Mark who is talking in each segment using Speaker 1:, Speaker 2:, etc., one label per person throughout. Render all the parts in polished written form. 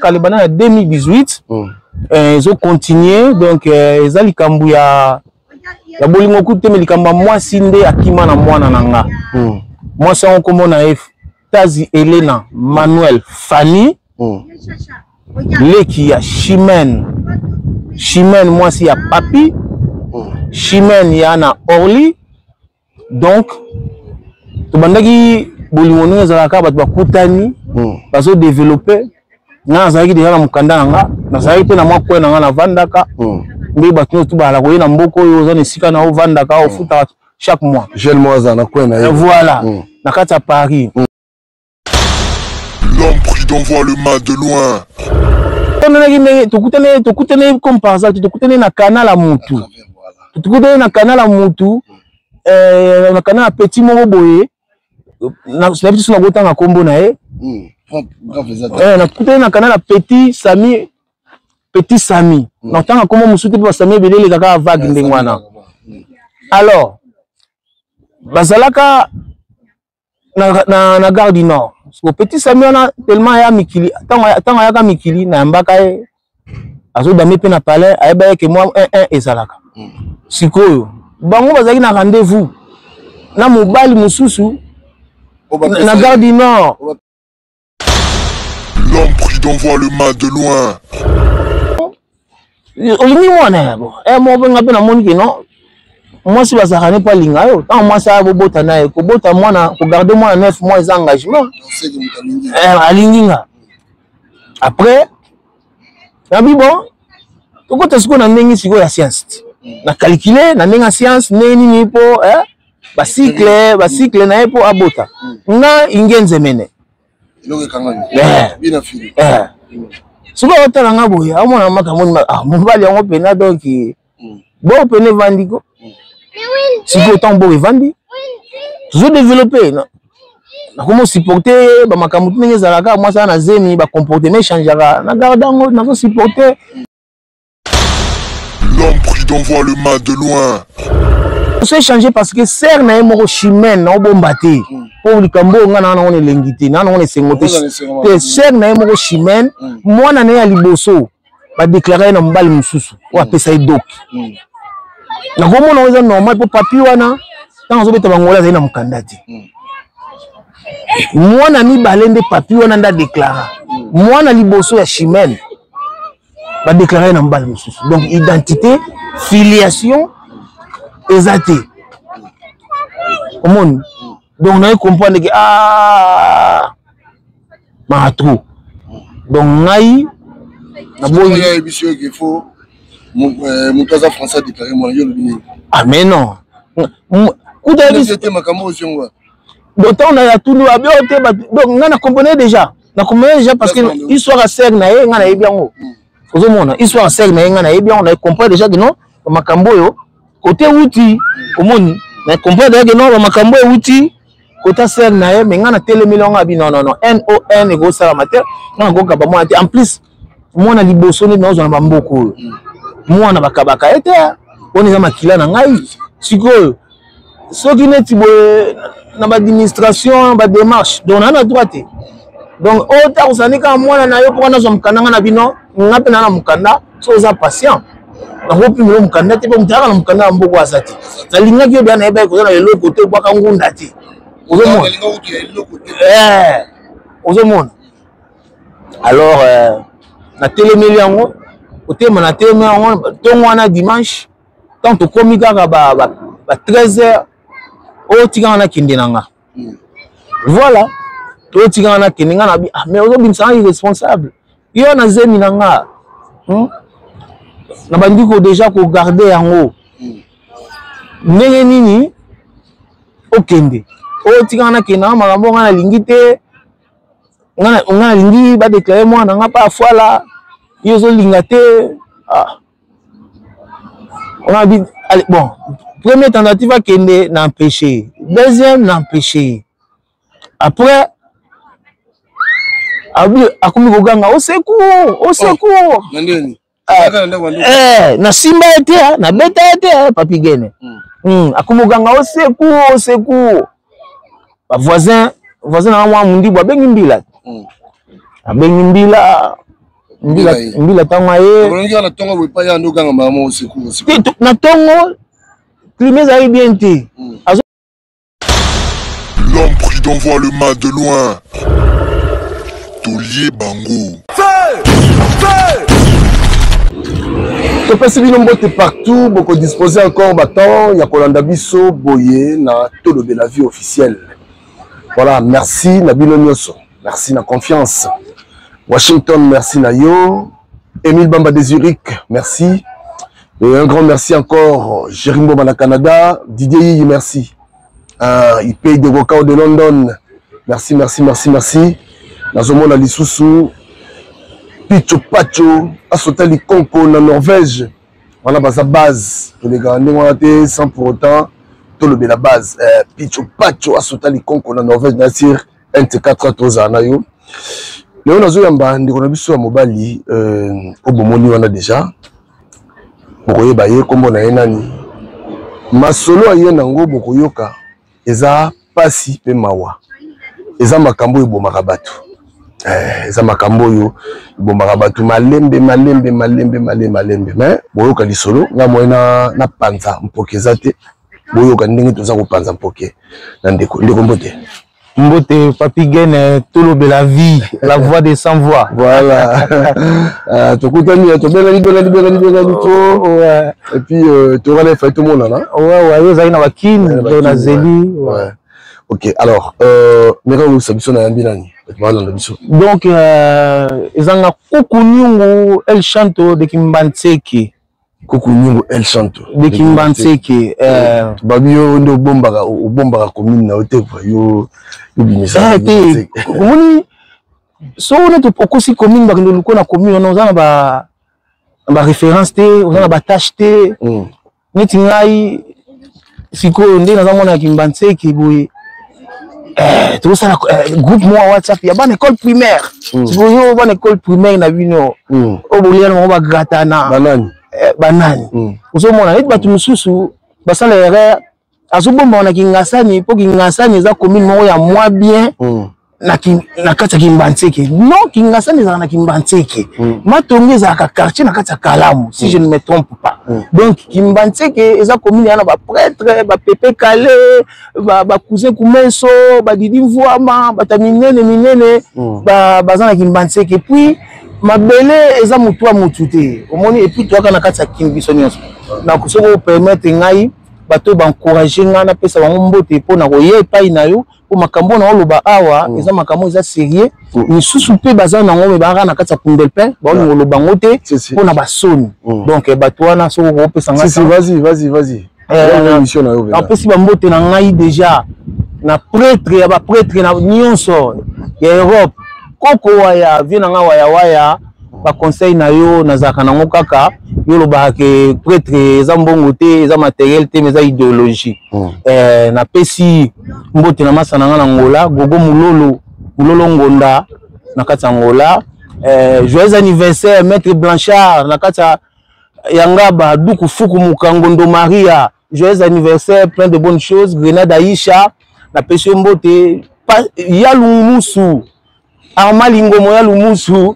Speaker 1: kale bana 2018 ils ont continué donc ils ont likambu ya bolingo kuté mais likamba moi sinde akima na mwana nanga moi ça on komona Tazi Elena Manuel Fanny leki ya Chimène moi si ya Papi Chimène ya na Orly donc to bandaki bolingo nyo zalaka bato bakutani bazo développer na zalaki déjà na mukanda nanga na zalaki pe na mwa ko nanga na vandaka mbi bato to bala ko na mboko yo zone sika na vandaka au futa chaque mois
Speaker 2: jeune mois na ko na
Speaker 1: voilà na kati ya Paris.
Speaker 3: L'homme prudent voit le mal de loin.
Speaker 1: Tukutane comme par exemple, tukutane na canal à Moutou. Tukutane na canal à Moutou, na canal à Petit Moroboye. Na petit sur la gota na kombo na e. Na tukutane na canal à Petit Sami. Na tanga kombo musuti pa Sami belele kaka vague ndengwana. Alors, bazalaka na gare du Nord. Au Petit Sami on a tellement ya mikili tant ya ka mikili na mbaka e azo dame pe na palais ayeba ke moi 1 ezalaka sikoyo bango bazaki na rendez-vous na mobali mususu na gare du Nord.
Speaker 3: L'homme prudent voit le mal de loin.
Speaker 1: Olingi mwana bon mo benga pe na moni ke non moi si bazaka ne pas linga yo tant moi ça bobota na ko bota mwana ko garder moi 9 mois d'engagement alinginga après nabi bon to ko tesiko na ndenge siko ya science na calculer na ndenge science neni ni po ba cycle na epo abota nga ingenze mene
Speaker 2: iloko kangani bina fili
Speaker 1: siko otala nga boya amona makamoni mobali yango pena donc bon pene vandiko si vous êtes en bon vandi, je développer na comment supporter ba makamutu nenge zalaka moi ça na zemi ba comportement changera na gardango na supporter.
Speaker 3: L'homme prudent voit le mal de loin.
Speaker 1: C'est changé parce que ser na mo Chimène na bombate pour likambo nga na on elengité na on esengote te ser na mo Chimène moi na ya liboso ba déclarer na mbali mususu wa pesa idok. Na gomo na weza normal po papi wana tant zo beta bangola zai na mukandati mwana mi balende papi wana nda déclarer mwana liboso ya Chimène ba déclarer na mbali mususu donc identité filiation exacté omoni donc na comprendre que matro donc ngai na boye
Speaker 2: émission qu'il faut mon casa français déclaré moi yo le
Speaker 1: ah mais non
Speaker 2: c'était makamo ozongwa
Speaker 1: donc on a tout nous abioté donc nga na comprendre déjà parce que histoire à ser na ye nga na yebiango ozomona histoire à ser na ye nga na yebiango na comprendre déjà que non makambo yo côté outil omoni na comprendre que non makambo yo outil côté ser na ye mais nga na telemilonga abi non NON ego sala mater nga go kaba moi en plus moi na liboso ni na zo na bamboko moi na bakabaka ete on eza makila na ngai sikoyo soki neti boye na administration ba démarche donc na droite donc ota usanika mwana na yo pona zo mukanda na bino ngape na mukanda so za patient na hopi mo mukanda te po mutaka na mukanda mboko asati na linga kyo bana eba ko na lelo kote kwa kangunda te ozomona alors na télémeli yango côté na télémeli yango tongo wana dimanche tant to komi kaka ba 13h o tika na kindenanga voilà to tika na kindenga na bi mais ozo bimsa irresponsable yo na zemi nanga na bandiko déjà ko garder yango ndenge nini okende o tika na kindenga makambo ngana lingite ngana lingi ba déclarer moi nanga pa foala yo zo lingate on a dit allez, bon première tentative à kende n'a empêché deuxième n'a empêché après a komi koganga au secours na simba ete na beta ete papi gene a komi koganga au secours ba voisin na mwa mundi ba bengi mbila mbila tango ye
Speaker 2: on a tongo pas ya ndo ganga mama au secours
Speaker 1: na tongo climat ça bien té
Speaker 3: L'homme prudent voit le mal de loin. Tolier Bango.
Speaker 2: Tu peux se nombote partout, beaucoup disposer encore bâton, il y a Kolanda Bisso, Boye, na tout de la vie officielle. Voilà, merci Nabilo Nyoso, merci na confiance. Washington, merci na yo. Émile Bamba de Zurich, merci. Et un grand merci encore, Jérimbo Bana Canada, Didier Yi, merci. Il paye de Gokao de London, merci, merci, merci, merci. Nazomona Lisusu, Picho Pacho, Asotali Konko na Norvège. Voilà sa base. Tous les gars, sans pour autant, tout le la base. Picho Pacho, Asotali Konko na Norvège, Nasir, NT4 Tozanayo. Léon Nazoyamba, Ndikonabiso à Mobali, au Bomoni, on a déjà. Bokoye Baye, comme on a enani. Masolo a yenango, Bokoyoka, Eza Pasi Pe Mawa. Eza Makambo et Bomarabatu. Eza Makambo yo, Bomarabatu, Malembe. Mais, Boyoka Lisolo, na moena na panza, Mpokezate, Boyoka Ndingi Toza Panza Mpoke. Ndeko Mbote.
Speaker 1: Mbote, Papi Gene, Tolobe la vie, la voix des sans voix.
Speaker 2: Voilà. Tu écoutes la et puis, tu auras les fêtes tout le monde là.
Speaker 1: Ouais, vous avez une vaquine, vous avez Zélie.
Speaker 2: Ouais. Ok, alors, Mera Sabiso na Yambinani.
Speaker 1: Donc, ils ont un Kukunyungu El Chanto de Kimbanseki.
Speaker 2: Kukunyungu El Chanto
Speaker 1: de Kimbanseki.
Speaker 2: Babio ndo bombaka commune na otepa yo bimisa.
Speaker 1: Kumuni so on est aussi commune ba ndo luko na commune on a ba référence té, on a ba tâche té. Niti ngai siko ndé na zamona Kimbanseki boy. Tout ça groupe moi WhatsApp ya bonne école primaire. Siko yo bonne école primaire na bino. O boliana mo ba gratana. Banani. Uzomona neti batu mususu basala erreur azobomba na kingasani po kingasani za commune mo ya moi bien na kata Kimbanseki. Non, kingasani za na Kimbanseki. Matonge za ka quartier na kata Kalamu si je ne me trompe pas. Donc Kimbanseki eza commune yana ba prêtre, ba Pepe Kale, ba cousin Kumeso, ba Didi Mvuama, ba minene ba za na Kimbanseki. Puis mabele eza mutu a mutute omoni et puis toi kana kata kimbiso nyonso na kusoko permettre ngai bato ba encourager nga na pesa bango mbote po na koye pai na yo po makambo na oloba awa eza makambo eza sérieux misusu pe baza na ngome ba na kata Kundelpe ba oloba ngote po na basoni donc bato wana soko ko pesa nga
Speaker 2: si vas-y émission na yo
Speaker 1: en plus ba mbote na ngai déjà na prêtre ya ba prêtre na nyonso ya Europe koko waya vina nga waya ba conseil na yo nazaka nango kaka yo loba ke prêtre eza mbongo te eza matériel te mais eza idéologie na pesi mbote na masa nga na Ngola gogo mulolo ngonda na kata Ngola joyeux anniversaire maître Blanchard na kata Yangaba duku fuku mukangondo Maria joyeux anniversaire plein de bonnes choses Grenade Aisha na pesi mbote ya lumusu Armalingo moya lumusu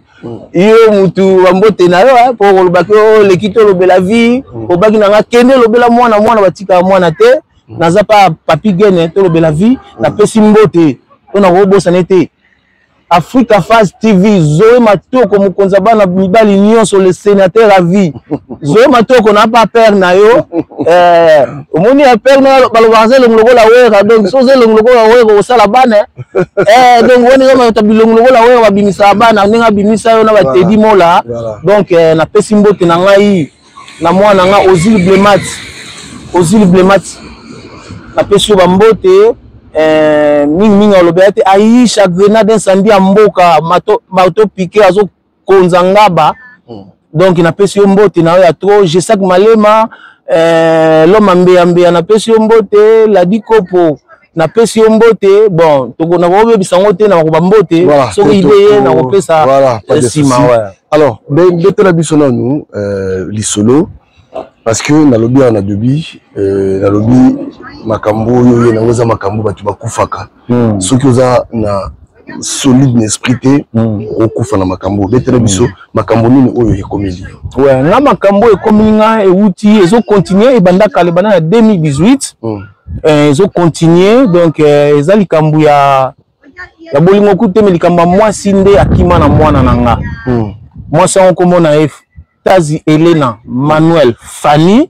Speaker 1: iyo mutu wambote na yo po lobaki lekito lobela vie obaki na nga kende lobela mwana batika mwana te naza pa Papi Gene to lobela vie na pesi mbote to na robosa nete Africa Phase TV Zoé Matoko mukonza bana mibali nyonso le sénateur à vie Zoé Matoko na pas père na yo omoni ya père na balobanze le ngolo la wera donc so ze le ngolo la wera osala bana donc woni kama tabilongo ngolo la wera babimisa bana ninga bimisa yo na batedi mola donc na pesi mbote na ngai na mwana nga Ozil Blemat na pesi ba mbote mingi olobete Aisha Grenade incendie ya mboka mato piqué azo konzangaba donc na pesi mbote na ya trop Jesak Malema l'homme mbeya na pesi mbote la dikopo na pesi mbote bon toko na bobe bisango te na ba mbote so idée na kopesa sima ouais.
Speaker 2: Alors de la bisona nous lisolo parce que na lobby on a debi na lobby makambo yo na oza makambo batu bakufaka soki oza na solide n'esprit te okufa na makambo betere biso makambo nini oyo ekomeli
Speaker 1: ouais nga makambo ekomeli nga euti ezo continuer ebanda kale bana na 2018 ezo continuer donc eza likambo ya bolingo kuteme likambo mwasi nde akima na mwana nanga mwasi yango kombo na Tazi Elena Manuel Fanny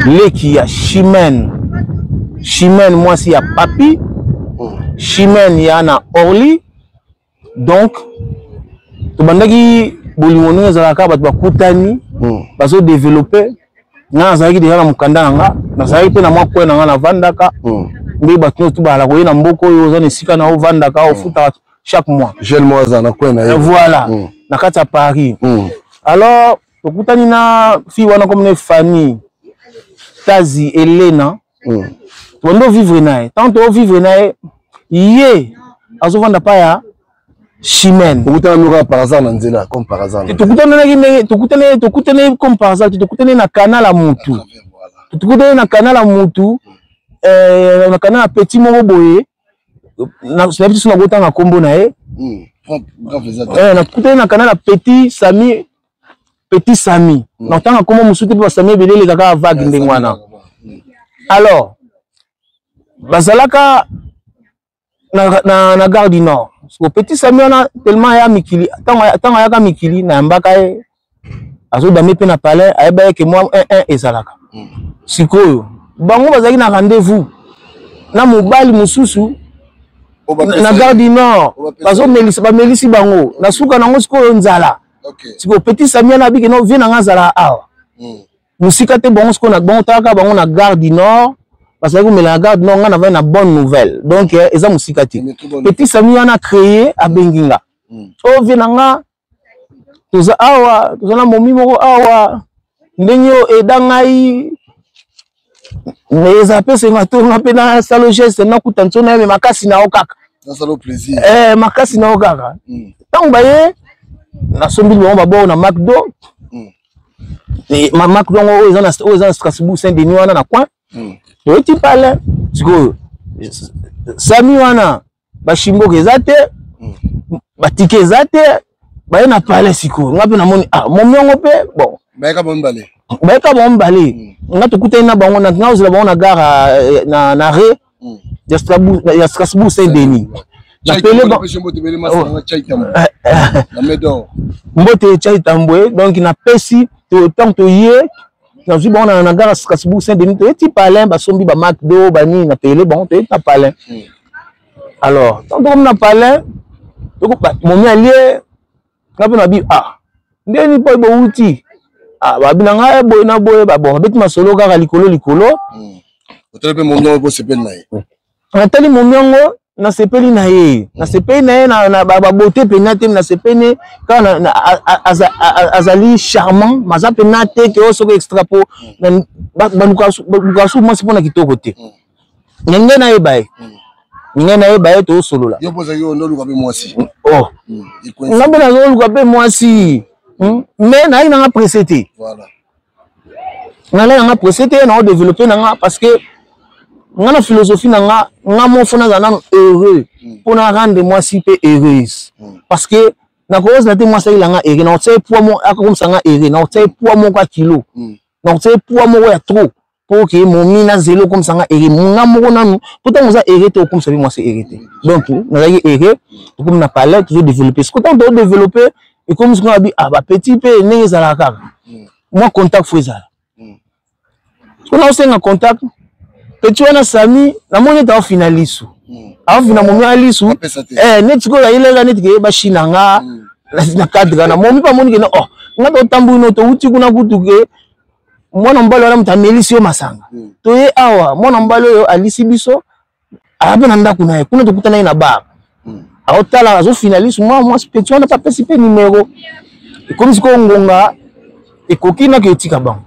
Speaker 1: leki ya Chimène mwasi ya Papi Chimène ya na Orly donc tobandaki bolingo nini ezalaka bato bakutani bazo développer nga azalaki deja na mokanda nanga nazalaki mpe na mwa kwe nanga navandaka nde bato nyonso tobala koye na mboka oyo oza na esika na ovandaka ofutaka chaque mois
Speaker 2: jeune mois aza na kwe na ye
Speaker 1: voilà na kati ya Paris alors tokutani na fille wana comme ne Fanny Tazi Elena tondo vivre naye tant to vivre naye ye azovanda pa ya Chimène
Speaker 2: tokutana noka par hasard na nzela comme par hasard tokutane comme par hasard tokutane na canal à Moutou tokutane na canal à Moutou na canal à Petit moko boye na petit sona gota na kombo na ye na tokutane na canal à Petit Sami na tanga kombo musuti pa Sami belele kaka vague ndengwana alors bazalaka na Gare du Nord so Petit Sami wana tellement ya mikili tanga ya ka mikili na mbaka ye azo dame pe na palais ayeba ke moi 1-1 ezalaka sikoyo bango bazaki na rendez-vous na mobali mususu na Gare du Nord bazo melisi bango na suka nango sikoyo nzala sikoyo Petit Sami wana biki no vie na ngazala awa musika te bango sikoyo na bango taka bango na Gare du Nord parce que mais la garde non on avait une bonne nouvelle donc eza musikati Petit Sami wana créé à Benginga o venanga toza awa toza na momi moko awa ndenyo edangai mais apese ngato ngape na salo geste na kutanzo na makasi na okaka na salo plaisir
Speaker 1: makasi na okaka tant baye na sombi bo babo na McDo et ma McDo o eza na Strasbourg Saint-Denis wana na coin oti pale siko Sami wana bashimbo kezate batike ezate baye na pale siko ngape na moni momiongo pe bon
Speaker 2: bayeka bombale nga tukutani na bango na ngazela bango na gare na re ya Strasbourg Saint-Denis na pele mbote chai tambwe donc na pesi to tant to ye na zu bon na gare Strasbourg Saint-Denis to eti palin ba sombi ba McDo ba ni na télé bon to eti palin alors tant comme na palin to ko momi alie ngape na bi ndeni po bo uti ba binanga boy na boy ba bon beti masolo kaka likolo otelepe momi ngo sepeli na ye
Speaker 1: atali momi ngo na sepeli na ye na ba beauté penate na sepene kana azali charmant maza penate ke osoko extrapo ba lukasu mo sipona kitoko te ngenge na ye bae to solola
Speaker 2: yo poza yo ndo luka pe mwasi
Speaker 1: ngabe na zo luka pe mwasi mais na ina nga précédé
Speaker 2: voilà
Speaker 1: na nga précédé na développer na parce que ngana philosophie nanga ngamo fona zana heureux pour na rendre moi si peu heureuse parce que na cause na te moi ça ilanga heureux na otse poids mo comme ça nga heureux na otse poids mo kwa kilo na otse poids mo ya trop pour que mon mina zéro comme ça nga heureux ngamo nanu pourtant vous a heureux te comme ça moi c'est heureux donc na ya heureux comme na parler toujours développer ce que tant de développer et comme ce qu'on a dit ba petit peu ne ezala kaka moi contact faut ezala on a aussi un contact Petit wana Sami na moni ta finalisu afina momi alisu net ko la ile net ke ba shinanga na cadre na momi pa moni ke no nga to tambu no to uti kuna kutuke mwana mbalo na mtamelisi yo masanga to ye awa mwana mbalo yo alisi biso abe na ndako na ye kuna to kutana na bar aotala azo finalisu moi petit wana pa pesi pe numéro comme si ko ngonga ekokina ke tika bango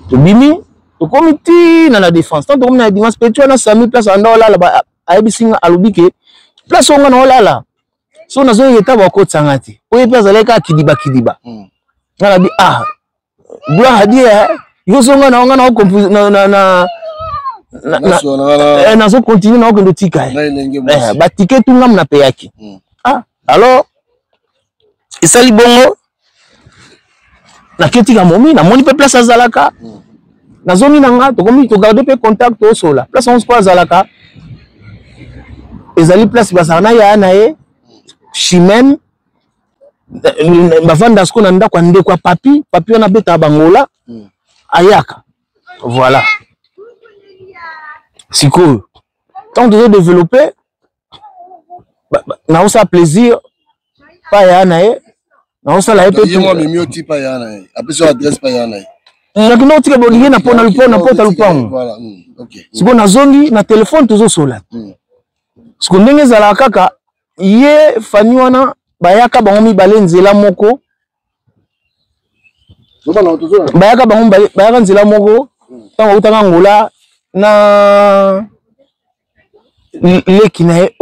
Speaker 1: to bimi to comité na la défense tant comme na dimanche petit na Sami place anda olala ba ayebisinga alobike place onga na olala so nazo yeta ba ko tsangati oye place aleka kidiba na bi gloire à Dieu yo zonga na onga na compose na nazo continue na okendo tika ba ticket tunga mna peyaki alors esali bongo na ketika momi na moni pe place azalaka na zoni nanga to komi to garder pe contact au sola place on se passe azalaka ezali place basana ya nae chimene bavanda sko na ndako ande kwa papi wana beta bangola ayaka voilà sikoyo tant de développer na osa plaisir pa ya nae na osa la epe
Speaker 2: moi mimi type ya nae après sur adresse pa ya nae
Speaker 1: na kino tika bolingi na pona lupon
Speaker 2: voilà OK
Speaker 1: siko na zongi na téléphone tozo sola siko ndenge zala kaka ye fani wana bayaka bango mibale nzela moko bayaka nzela moko tango utanga ngola na leki na ye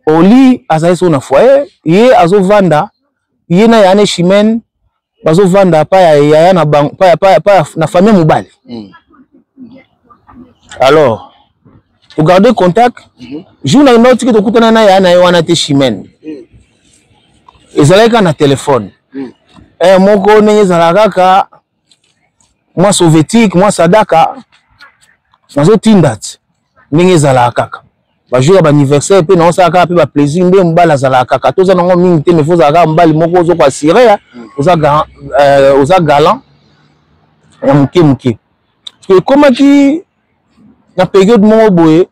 Speaker 1: Orly azali so na foyer ye azovanda ye na yane chimene bazovanda pa ya na bang pa na famille mobile alors pour garder contact jour na note que tokutana na ya na ye wana te chimene ezalaka na téléphone moko ndenge ezalaka kaka moi soviétique moi sadaka nazo tindat ndenge ezalaka kaka bajour ba anniversaire pe na osaka kaka pe ba plaisir nde mbala azalaka kaka toza nango mingi te mais faut zaka mbali moko ozo kwa sire oza galant ya muke parce que comme qui na période moko boye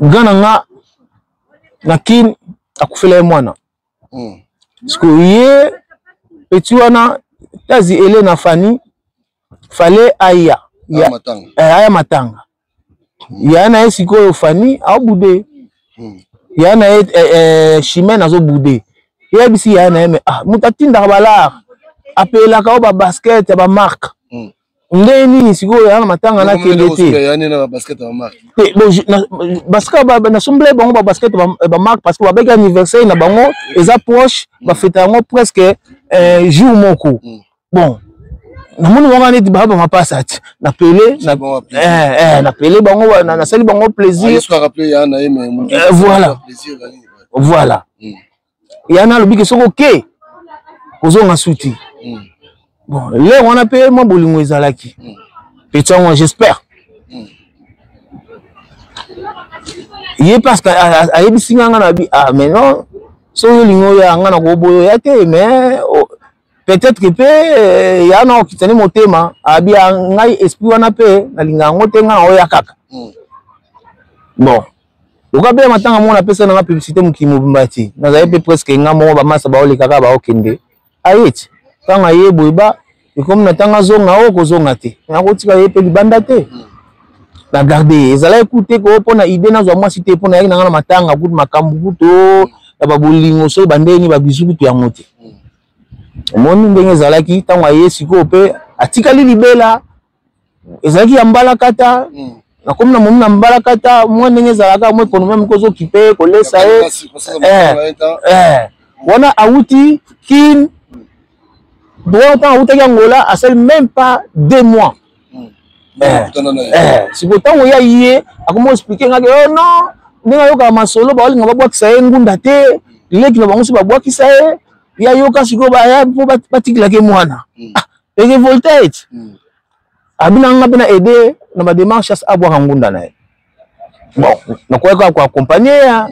Speaker 1: gananga na kin akufela mwana parce que ye petit wana tazi ele na fani fallait aya matanga ya na sikoyo fani abude ya na chimene azo bude ya bisi ya na mutatinda balar apela ka ba basket ba marque nde nini sikoyo ya matanga na kelete
Speaker 2: ya na basket ba marque
Speaker 1: basket na somble bango ba basket ba marque parce que ba bega anniversaire na bango eza proche ba fête yango presque jour moko bon na moni wanga neti baba mapasa ati na pele na pele bango na sali bango plaisir voilà ya na lobi ke soko ke kozonga suti bon le wana pe mo bolingo ezalaki petit moi j'espère ye parce que ayebi nga na bi mais non so lingo ya nga na go boyo ya te mais peut-être que pe ya na okitani motema abi ngai esprit wana pe na linga ngote nga oya kaka bon okabe matanga mona pesa na publicité mukimo bimbati na za pe presque nga mo ba masa ba ole kaka ba okende ayet tanga ye boyba ikomo na tanga zonga kozonga te na kotika ye pe libanda te na garder ezala écouter ko pona idée na zo mwasi te pona yaki na matanga kutu makambu kutu ya babolingo so bandeni ba bizuku to ya mote moni ndenge ezalaki tango aye siko pe atikali libela ezalaki ya mbala kata na komi na momi na mbala kata mwa ndenge ezalaka mwa ekonomi mikozo kipe kolesa ye wana awuti kin bon temps awutaki angola asali même pas 2 mois siko tango ya ye akomo expliquer ngaki oh non ndenge ayoka masolo baolinga babwakisa ye ngunda te leki na bango so babwakisa ye ya yoka siko ba ya po batikila ke mwana revoltate abina nga bena aider na ba démarches abwa ngunda na ye bon na ko accompagner ya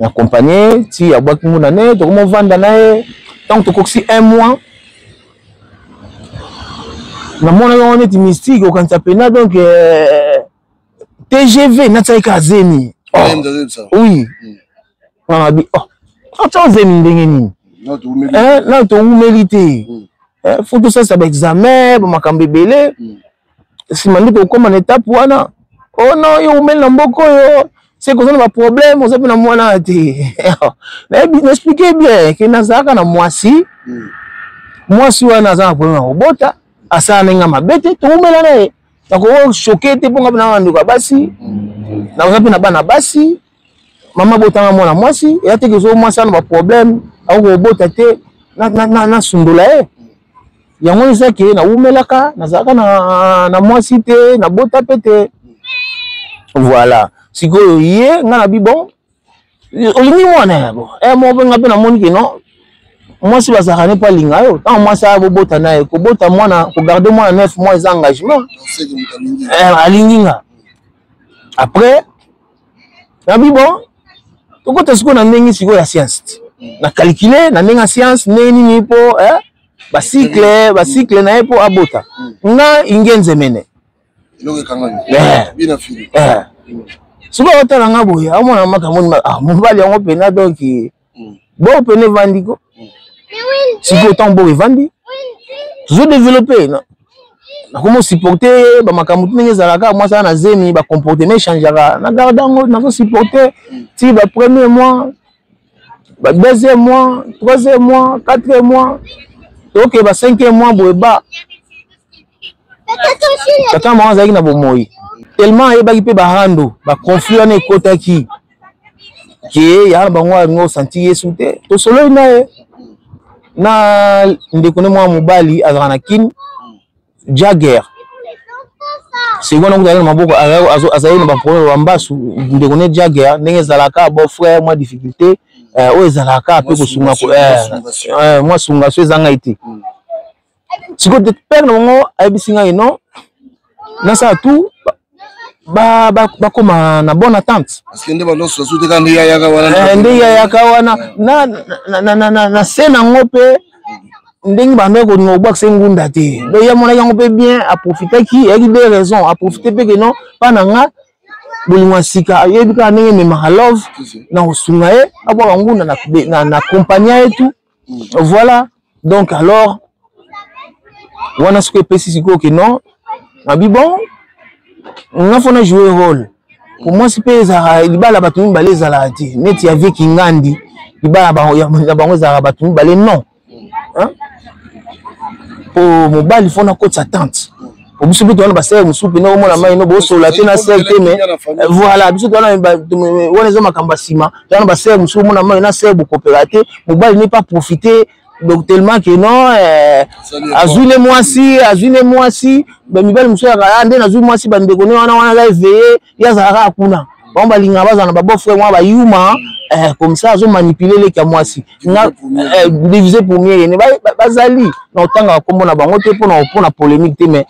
Speaker 1: accompagner ti abwa ngunda na to ko vanda na ye tant to koksi 1 mois na mona yo neti mystique okanisa pena donc TGV na tsaika zeni oui on a dit oh zeni ndenge nini na to humilité faut tout ça ba examen ba makambe belé si mandi to koma na étape wana oh non yo umeli na mboko yo c'est que ça na problème on s'appelle na mwana te na bien expliquer bien que na zaka na mwasi wana za problème robota asana nga mabete to umela na ye na ko choquer te ponga na ndiko basi na usapi na bana basi mama botanga mwana mwasi ya te ke zo mwasi na ba problème au robota te na sundola ye yango eza ke na umelaka nazalaka na mwasi te na bota pete voilà sikoyo ye nga na bibon olingi mwana bon mo benga pe na moni ke non mwasi bazalaka ne pa linga yo tant mwasi abobota na ye kobota mwana ko garder mwana 9 mois eza engagement alingi nga après na bibon tokota sikoyo na ndenge sikoyo ya science na calculer na ndenge science nini po bacycle na ye po abota nga ingenze mene sikoyo otala nga boye amona makamoni mobali yango pena donc bo pene vandiko sikoyo tant bo evandi toujours développer nakomo supporter bamakambo ndenge ezalaka mwasi na zemi bacomportement changeaka na garde yango nazo supporter ti ba premier mois ba deuxième mois troisième mois quatrième mois ok ba cinquième mois boye ba tata mwa azalaki na bomoi tellement ayebaki mpe barando baconflit wana ekotaki ke ya bango alingi osenti yesu te tosololi na ye na ndeko ne mwa mobali azalaka na kini Jagger seconde ngona na maboko azali na baproblème bambasu ndeko ne Jagger ndenge ezalaka beau frère moi difficulté o ezalaka pe kosunga ko moi sunga so ezanga ite siko de père na ngo abisinga ino na sa tout ba koma na bonne attente
Speaker 2: parce que nde ba loso so te ka ndi yaka wana
Speaker 1: ndi yaka wana na sena ngope ndenge bande ko no boxe ngunda te do ya mona yango pe bien a profiter ki et des raisons a profiter pe que non pa nanga bolinwa sika yebi ka ndenge me ma love na osunga e abo ngunda na compagnie et tout voilà donc alors wana ce que pesisiko que non abi bon on a fait jouer rôle pour moi c'est pas ça libala batu balé zalati neti avec ngandi libala ya bango za batu balé non hein pour mobile faut na côte sa tante pour biso bitu wana basere musupi na omona mai no bo sola te na sel te mais voilà biso wana wana zo makamba sima wana basere musupi mona mai na sel bu coopérater mobile n'est pas profiter donc tellement que non azune moi si ben mibali muso ya ande na azune moi si bande ko wana la éveiller ya zara kuna bon balinga bazana ba beau frère moi ba yuma comme ça azo manipuler les ka moi si na diviser pour mieux ne bazali na otanga kombo na bango te pour polémique te mais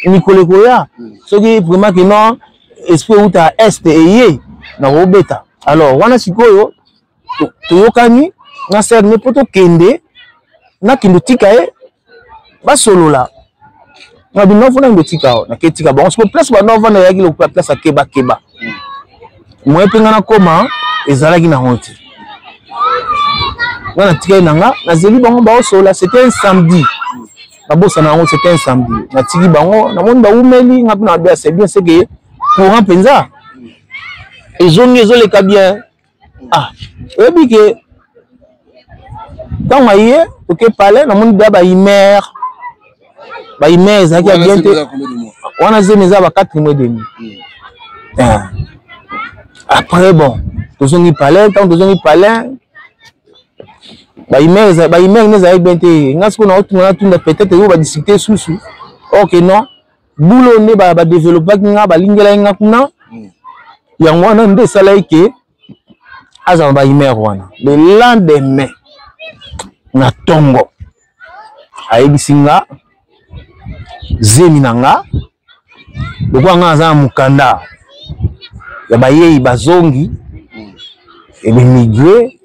Speaker 1: Nicolas Koya ce qui vraiment que non esprit uta est et na obeta alors wana sikoyo to yokani na ser ne poto kende na kindo tika e ba solola na binofu na ndotika na ketika ba on se place ba nova na yaki le place akeba keba moi penga na koma ezalaki na honte wana tika nanga na zeli bango ba osola c'était un samedi ba bossa na ngo c'était un samedi na tiki bango na monde ba umeli ngapi na ba c'est bien c'est que courant penza ezongi ezoleka bien ebi ke tant aye ok parler na monde ba imer ezaki bien te wana zemeza ba 4 mois demi après bon tozongi parler tant tozongi parler ba imer neza bien te ngasko na otuna tunda peut-être yo ba discuter susu ok non boulot ne ba développer nga ba lingela nga kuna yango wana nde sala ike aza ba imer wana le lendemain na tongo ayebisinga zemi nanga lokwa nga aza mukanda ya bayei bazongi et les migrés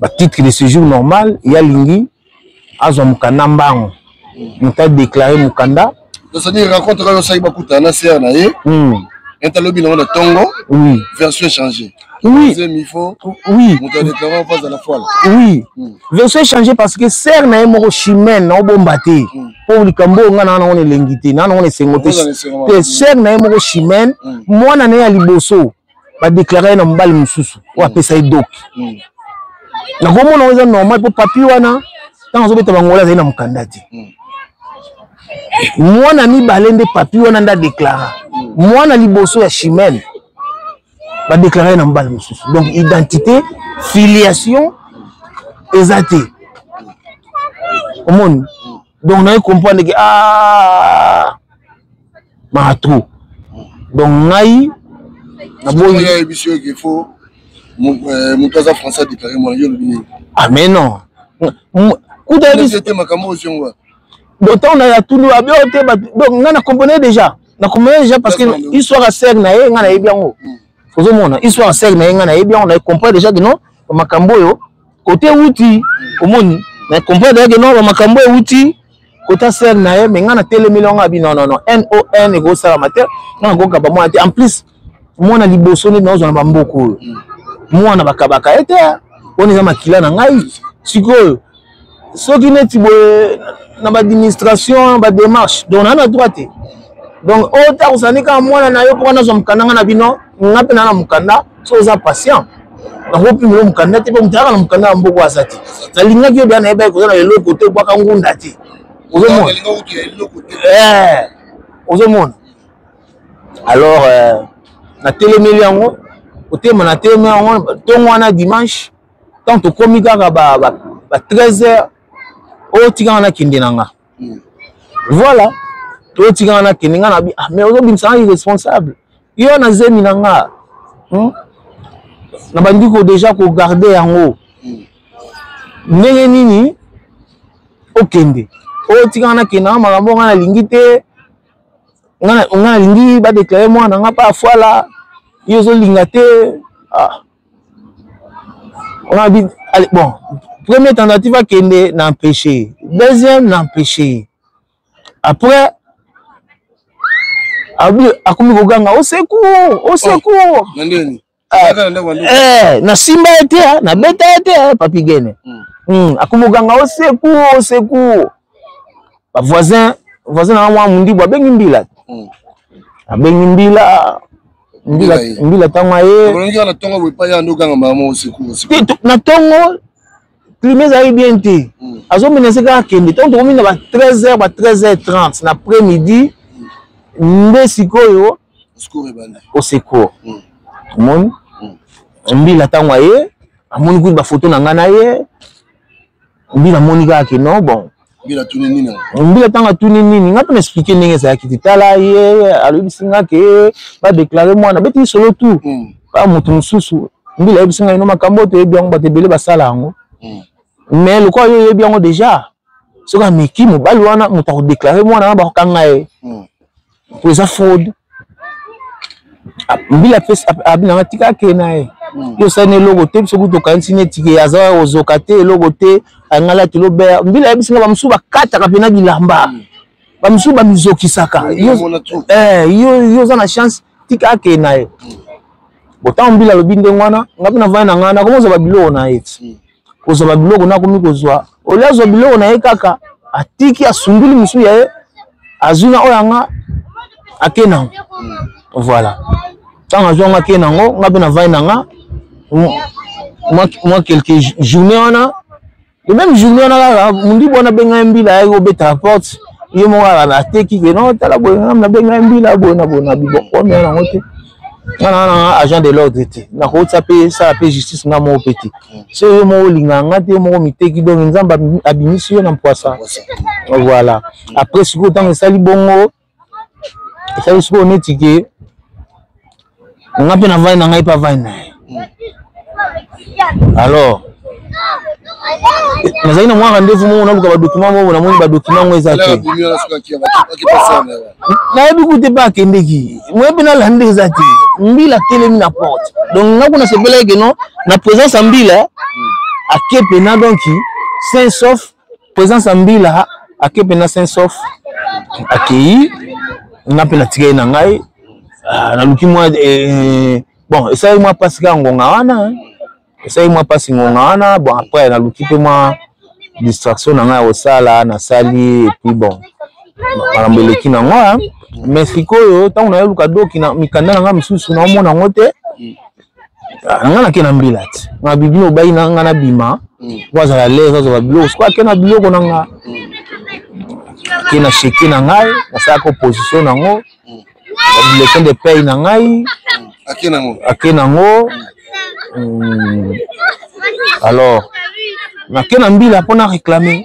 Speaker 1: ba titre de séjour normal ya lingi azo mukanda mbango muta déclaré mukanda
Speaker 2: donc ça dit rencontre quand ça ba kuta na ser na ye interlobi na tongo version changée.
Speaker 1: Oui. Oui. Oui. Version changée parce que ser na mo chimène na bombate. Pour le cambo nga na on lengité na on sengote. Te ser na mo chimène mwana na ya liboso ba déclarer na mbali mususu o apesa idok. Na gomo na oza normal pour papier wana tant zo beta bangola za na mukandati. Mwana mi balende papier wana nda déclarer. Mwana liboso ya chimène va déclarer dans le donc identité, filiation, exacté. omoni donc na comprendre que ma trop donc ngai na boyi
Speaker 2: ya émission qu'il faut Moutaza français déclaré moi yo le
Speaker 1: ah mais non kuda
Speaker 2: c'était makambo ozongwa
Speaker 1: d'autant on a tout nous a bien donc nga na comprendre déjà parce que histoire à serre na ye nga na bien ngo ozo mona histoire à serre na ye nga na bien on a comprendre déjà que non makambo yo côté outil omoni na comprendre déjà que non makambo outil côté serre na ye mais nga na télé million abi non non NON et go sala mater nga go ka ba moi en plus moi na liboso ni nazo na bamboko moi na bakabaka ete on eza makila na ngai sikoyo soki neti boye na administration ba démarche donc na droite donc ota usanika mwana na yo poko na zo mukanda na bino ngape na mukanda so za patient na hopi mo mukanda te po mutaka na mukanda mboko asati na linga kyo bya na eba ko na lelo kote kwa kangunda ti ozomona ozomona alors na télémeli yango otema na télémeli yango tongo wana dimanche tant to komi kaka ba 13h o tika na kindi nanga voilà to tika na kindi nga na bi mais ozo bimsa irresponsable yo na zemi nanga na bandiko déjà ko garder yango ndenge nini okende o tika na kina makambo nga na lingi te nga lingi ba déclarer moi nga pa foala yo zo linga te on a dit allez, bon première tentative à kende n'a empêché deuxième n'a empêché après a komi koganga au secours na simba ete na beta ete papi gene a komi koganga au secours ba voisin na mwa mundi bo bengi mbila abengi mbila tangwa ye
Speaker 2: bolongi na tongo bo pa ya ndoganga mama au secours
Speaker 1: na tongo climat a bien été azo menacé ka kende donc on na ba 13h ba 13h30 na après-midi nde sikoyo au secours mon mbila tangwa ye amoni ku ba photo na ngana ye mbila monika ke non bon mbila tanga tuni nini nga tuna expliquer ndenge ça ki tala ye alobisinga ke ba déclarer moi na beti solo tout pa mutu mususu mbila ebisinga ino makambo to ebiango batebele basala yango mais le quoi yo ebiango déjà soka meki mobali wana mutu ko déclarer moi na ba kanga ye pour ça fraude mbila pesa abina tika ke na ye yo sane logo te soku to kantsine tike aza ozokate logo te angala tilo be mbila ebisinga ba musuba kata ka pena bilamba ba musuba mizokisaka yo za na chance tika ke na ye botan mbila lobinde ngwana ngapi na vana ngana komoza ba biloko na ye kozo ba biloko na komi kozwa olazo biloko na ye kaka atiki asunduli musu ya ye azuna oyanga akena voilà tant azonga kenango ngapi na vana nga moi quelques journées on et même journée on a mundi bona benga mbila yo beta porte yo mo ala teki ke no tala bona na benga mbila bona bibo on na ngote na agent de l'ordre était na ko taper ça paix justice na mo petit so yo mo linga ngate mo miteki donc nzamba abimisio na poisa voilà après ce que tant sali bongo ça ce qu'on étiqué ngapi na vai na ngai pa vai na alors mais aina mwanga ndefu mo na buka ba document mo na mo ba document ngo ezaki na ebi kute ba kendeki mo ebi na lande ezaki mbila telemi na porte donc ngakuna sepela ke non na présence mbila akepe na donc saint sauf présence mbila akepe na saint sauf akei ngapela tika na ngai na luki moi bon esa moi pasika ngonga wana essaye moi pas ngona bon après na luki pe moi distraction na nga osala na sali et puis bon marambeleki na nga mais sikoyo tant na luka doki na mikanda na nga misusu na mona ngote nga na kena mbilati na bibino bai na nga na bima waza la leza zo babilo kwa kena biloko na nga kena sheki na ngai na sa ko position na ngo biloko de paye na ngai akena ngo alors na kena mbila pona réclamer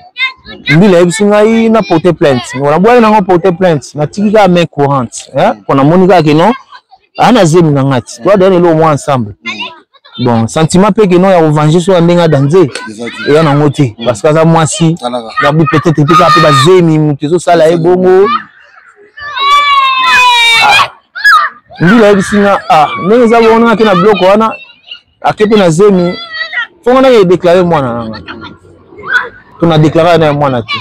Speaker 1: Mbila ebisingai na porter plainte. On a boire na porter plainte. Na tika main courante. On a monika que non. Ana zemi na ngati. Toi donner le moins ensemble. Bon, sentiment pe que non ya venger sur ndenga danze. Et on a ngoti parce que ça moi si na bi peut-être que ça peut zemi mutezo sala e bongo. Mbila ebisinga ndenge za bona ke na bloc wana akepe na zemi. Faut qu'on ait déclaré moi na. On a déclaré na moi na ti.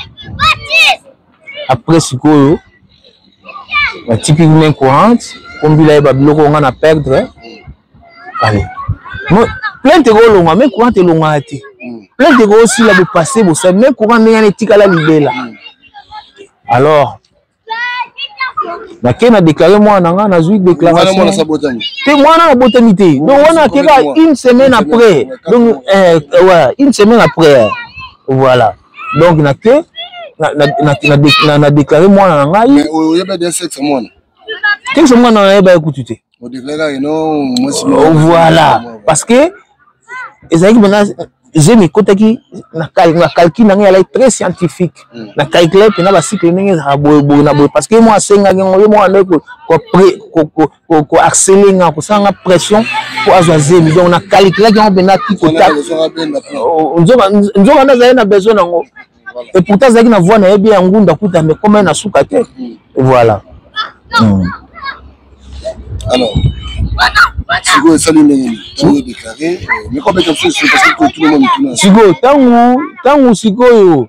Speaker 1: Après sikoyo typiquement courante comme il a biloko on a perdre. Allez. Moi plainte ko longa mais courante longa ti. Plainte ko aussi la de passer bo ça mais courant n'est tika la libela. Alors na kena déclaré moi na zui déclaration. C'est moi na botanité. Donc on a keka une semaine après. Donc ouais, une semaine après. Voilà. Donc na ke na déclaré moi na ngai.
Speaker 2: Mais o yeba de sexe moi.
Speaker 1: Qu'est-ce que moi na yeba écoutez.
Speaker 2: O déclaré non moi si
Speaker 1: voilà parce que ezaki bana j'ai côté qui na calcul na ngai très scientifique. Na calculer pe na ba cycle ndenge za boye na boye parce que moi senga ngai moi na ko accélérer nga ko sanga pression pour azwazemi donc na calculer qu'on bena ki kota nzoka na za na besoin nango et pourtant zaki na voix na bien ngunda kuta mais comment na suka te voilà.
Speaker 2: Alors Sigo salut déclaré mais comment tu fais parce que tout le monde est
Speaker 1: Sigo tangu Sigo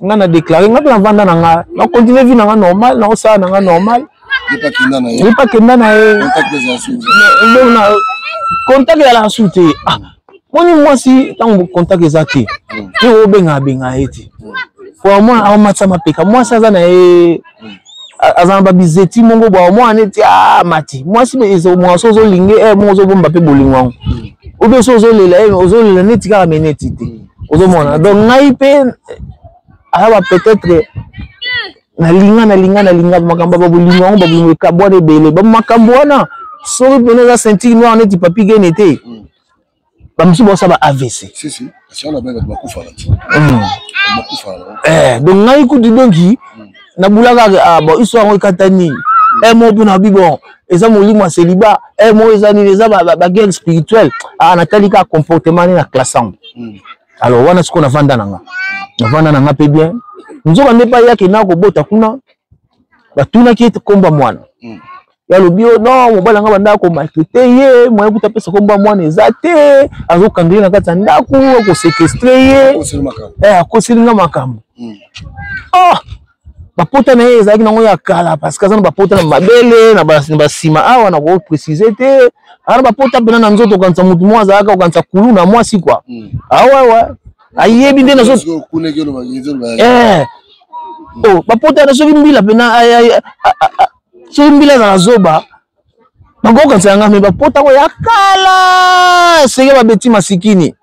Speaker 1: nga na déclaré nga na vanda na nga continuer vie na normal na ça na normal
Speaker 2: il
Speaker 1: pas kenda na contact ya la soute moi si tangu contact ezaki et o benga eti pour moi a matsa mapeka moi ça za na azamba bizeti mongo ba moi aneti mati moi si mais moi so zo linge moi zo bomba pe bolingwa ou bien so zo lela ozo lela neti ka meneti te ozo mona donc ngai pe aba peut-être na linga makambo ba bolingwa ba bolingwa ka boire bele ba makambo wana so bene za sentir noir neti papi genete ba msu bo sa ba AVC
Speaker 2: si on a bien ba kufa
Speaker 1: donc ngai ku di donki na bulaka bon histoire ngo katani mo pena bibon eza molimo célibat mo eza ni eza ba guerre spirituelle na talika comportement na classe alors wana ce qu'on a vanda nanga pe bien nzoka ndepa yake na ko bota kuna batuna ki komba mwana ya lobio non mobala nga banda ko maltraiter ye moya kuta pesa komba mwana ezate azo kandira na kata ndaku ko séquestrer ye ko silinga makambo bapota na ye ezalaki nango ya kala parce que azana bapota na mabele na basima awa na ko préciser te ana bapota pena na nzoto kanza mutu mwa azalaka kanza kulu na mwasi kwa awa ayebi nde na so bapota na soki mbila pena soki mbila na zoba bango kanza yanga me bapota ko ya kala sege babeti masikini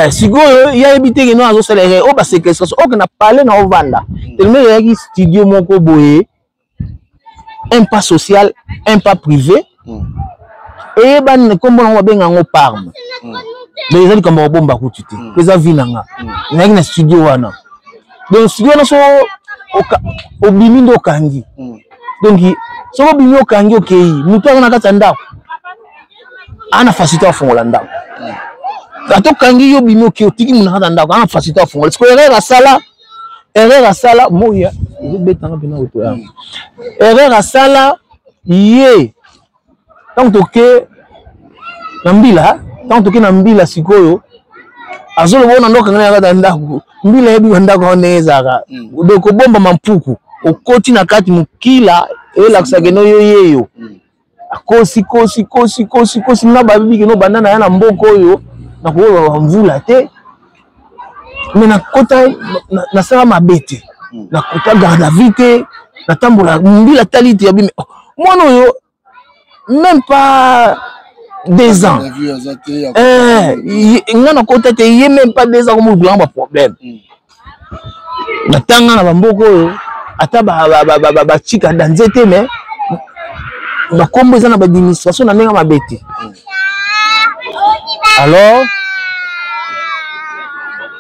Speaker 1: sikoyo ya ebiteke no azo salere o ba séquestration o na parler na ovanda tellement il y a studio moko boye un pas social un pas privé et ban kombo na benga ngo parme mais ezali kamba bomba kututi pesa vinanga na studio wana donc studio na so obimi ndo kangi donc so obimi okangi okei mutu ana kata ndako ana facilité afongola ndako ato kangi yo bimi okei otiki muna kata ndako ana facilité afongola siko erreur asala moya ezobetanga pena oto ya erreur asala ye tant toke na mbila sikoyo azolo bona ndoka ngana kata ndako mbila yebi ndako onezaka doko bomba mampuku okoti na kati mukila ela kusageno yeyo akosi na babibi keno bandana ya na mboko oyo na ko mvula te mais na kota na sala mabete na kota garda vite na tambola mbila talite ya bimi mwana oyo même pas 2 ans ngana kota te ye même pas 2 ans comme blanc ba problème na tanga na bamboko oyo ata ba chika danzete mais ba kombo za na ba administration na nenga mabete alors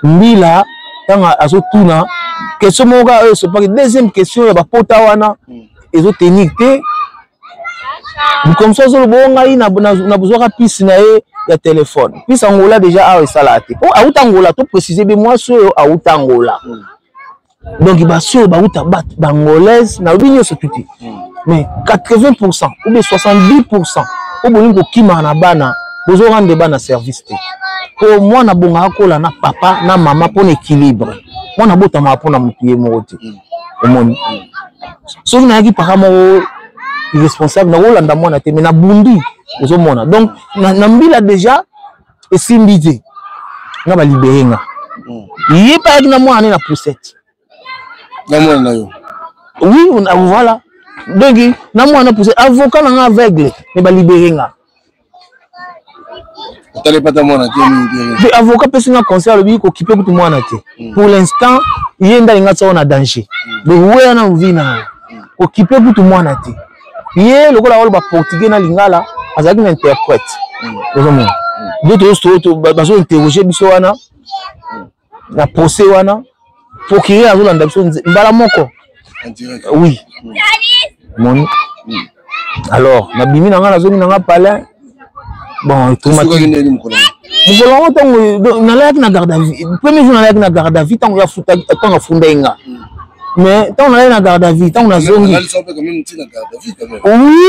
Speaker 1: mbila tanga azotuna question moka c'est pas deuxième question ya bapota wana ezotenir te comme ça zo bonga ina na bozwaka piste na ye ya téléphone piste angola déjà a esala te o auta angola to préciser be moi so auta angola donc ba so ba uta bat bangolaise na binyo so tuti mais 80% ou bien 70% au bolingo kima na bana bozo rendre bana service te pour moi na bonga kola na papa na mama pour l'équilibre moi na bota ma pour na mutuye moti omoni so na yaki para mo irresponsable na rolanda mona te mais na bundi bozo mona donc na mbila déjà esimbité na ba libérer nga yi pa na moi na poussette
Speaker 2: na moi na yo
Speaker 1: oui voilà donc na moi na poussette avocat na aveugle mais ba libérer nga
Speaker 2: t'allais pas ta moi na te
Speaker 1: avocat peut se conseil lui ko occuper tout moi na te pour l'instant yenda inga tsona danger donc ouais na vie na occuper tout moi na te ye lokola wala ba portugais na lingala azaki na interprète vraiment d'autres bazo interroger biso wana na procès wana procureur azolanda biso mbala moko oui mon alors na bimi na ngala zomi na nga palais bon automatique mukolo tango na laki na garde à vue premier jour na laki na garde à vue tango ya futa tango funda inga mais tant on a une garde à vue, tant on a zongi. Oui,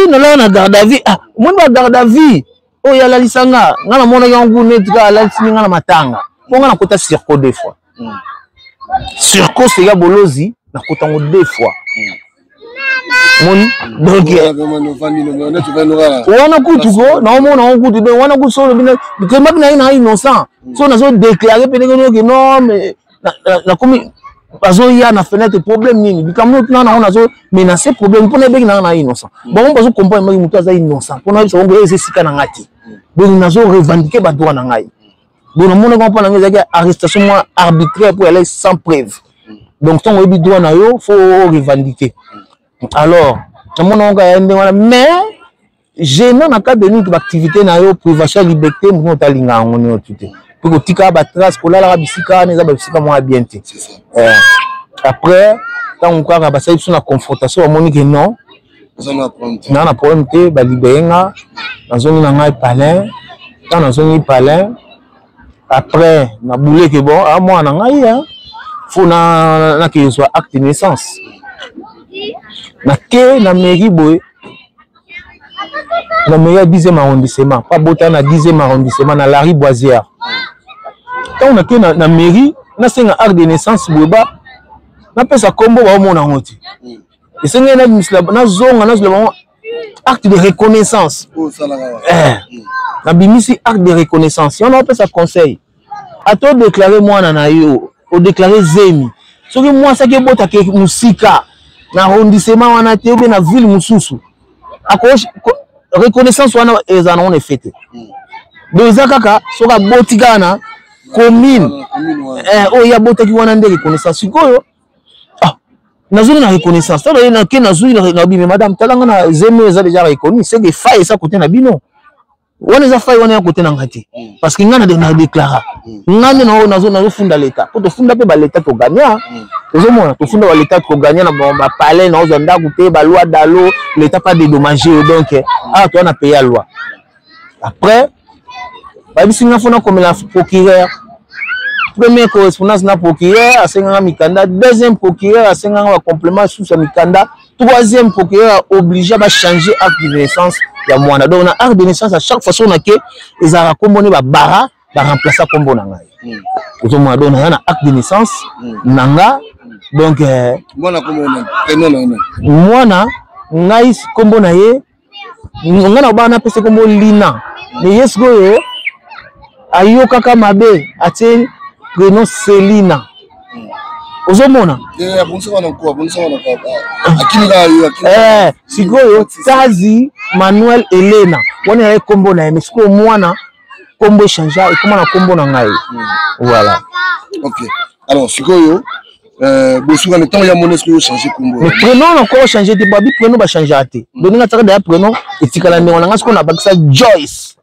Speaker 1: on a une garde à vue. Ah, mon garde à vue. Oh, il y a la lisanga. On a mon yangu netka la lisanga la matanga. On a kota circo deux fois. Circo c'est ya bolozi, na kota deux fois. Mon donc on a kutuko, na on kutu, on a kutu solo bina. Que maintenant il est innocent. Si on a so déclaré que non mais la commune bazo ya na fenêtre problème nini bikamu tuna na ona zo menacer problème pour nebeki na innocent bon bazo comprendre maki mutu aza innocent pour na biso ngo ezesika na ngati donc nazo revendiquer ba droit na ngai bon mon comprendre nga zaki arrestation moi arbitraire pour aller sans preuve donc ton obi droit na yo faut revendiquer alors mon nga yende wala mais gênant na cadre de notre activité na yo privation liberté mo talinga ngoni tuté pour que tika ba trace ko la bisika neza ba bisika moi bien té après quand on croit ba ça sur la confrontation on moni que non na na problème té ba libérenga dans zone na ngai palais quand dans zone palais après na boulé que bon à moi na ngai faut na que soit acte de naissance na ke na mairie boy na meilleur 10e arrondissement pas botan na 10e arrondissement na la Riboisière quand on a que na mairie na senga acte de naissance boba na pesa kombo ba mona ngoti et senga na mislaba na zonga na zlaba acte de reconnaissance na bimisi acte de reconnaissance on a pesa conseil a to déclarer moi na yo o déclarer zemi soki moi ça ke bota ke musika na arrondissement wana te ou na ville mususu reconnaissance wana ezana on est fêté donc zakaka soka botikana commune oh ya botaki wana ndé reconnaissance sikoyo ah nazuli na reconnaissance tala na ke nazuli na bime madame talanga na zeme eza déjà reconnu c'est que faille ça côté na bino wana eza faille wana ya côté na ngati parce que ngana na déclara ngana na nazo funda l'état pour to funda pe ba l'état to gagner tout monde to funda ba l'état to gagner na ba palais na ozanda couper ba loi d'alo l'état pas dédommagé donc ah toi on a payé la loi après ba bisinga fona comme la procureur première correspondance na procureur a senga mikanda deuxième procureur a senga complément sous sa mikanda troisième procureur obligé à changer acte de naissance ya mwana donc na acte de naissance à chaque fois on a que les ara komboni ba bara ba remplacer kombo na ngai tout monde donc na acte de naissance nanga donc
Speaker 2: mwana komona prénom na
Speaker 1: mwana ngai kombo na ye ngana bana pese kombo Lina mais yesko yo ayo kaka mabe atie prénom Selina ozomona sikoyo Tazi Manuel Elena wana ya kombo na mais sikoyo mwana kombo changer et comment na kombo na ngai voilà
Speaker 2: OK alors sikoyo bosuka le temps ya monesco yo changer kombo
Speaker 1: mais prénom encore changer te babi prénom ba changer até donc nga tsaka da prénom etikala ndenge na nga siko na bakisa Joyce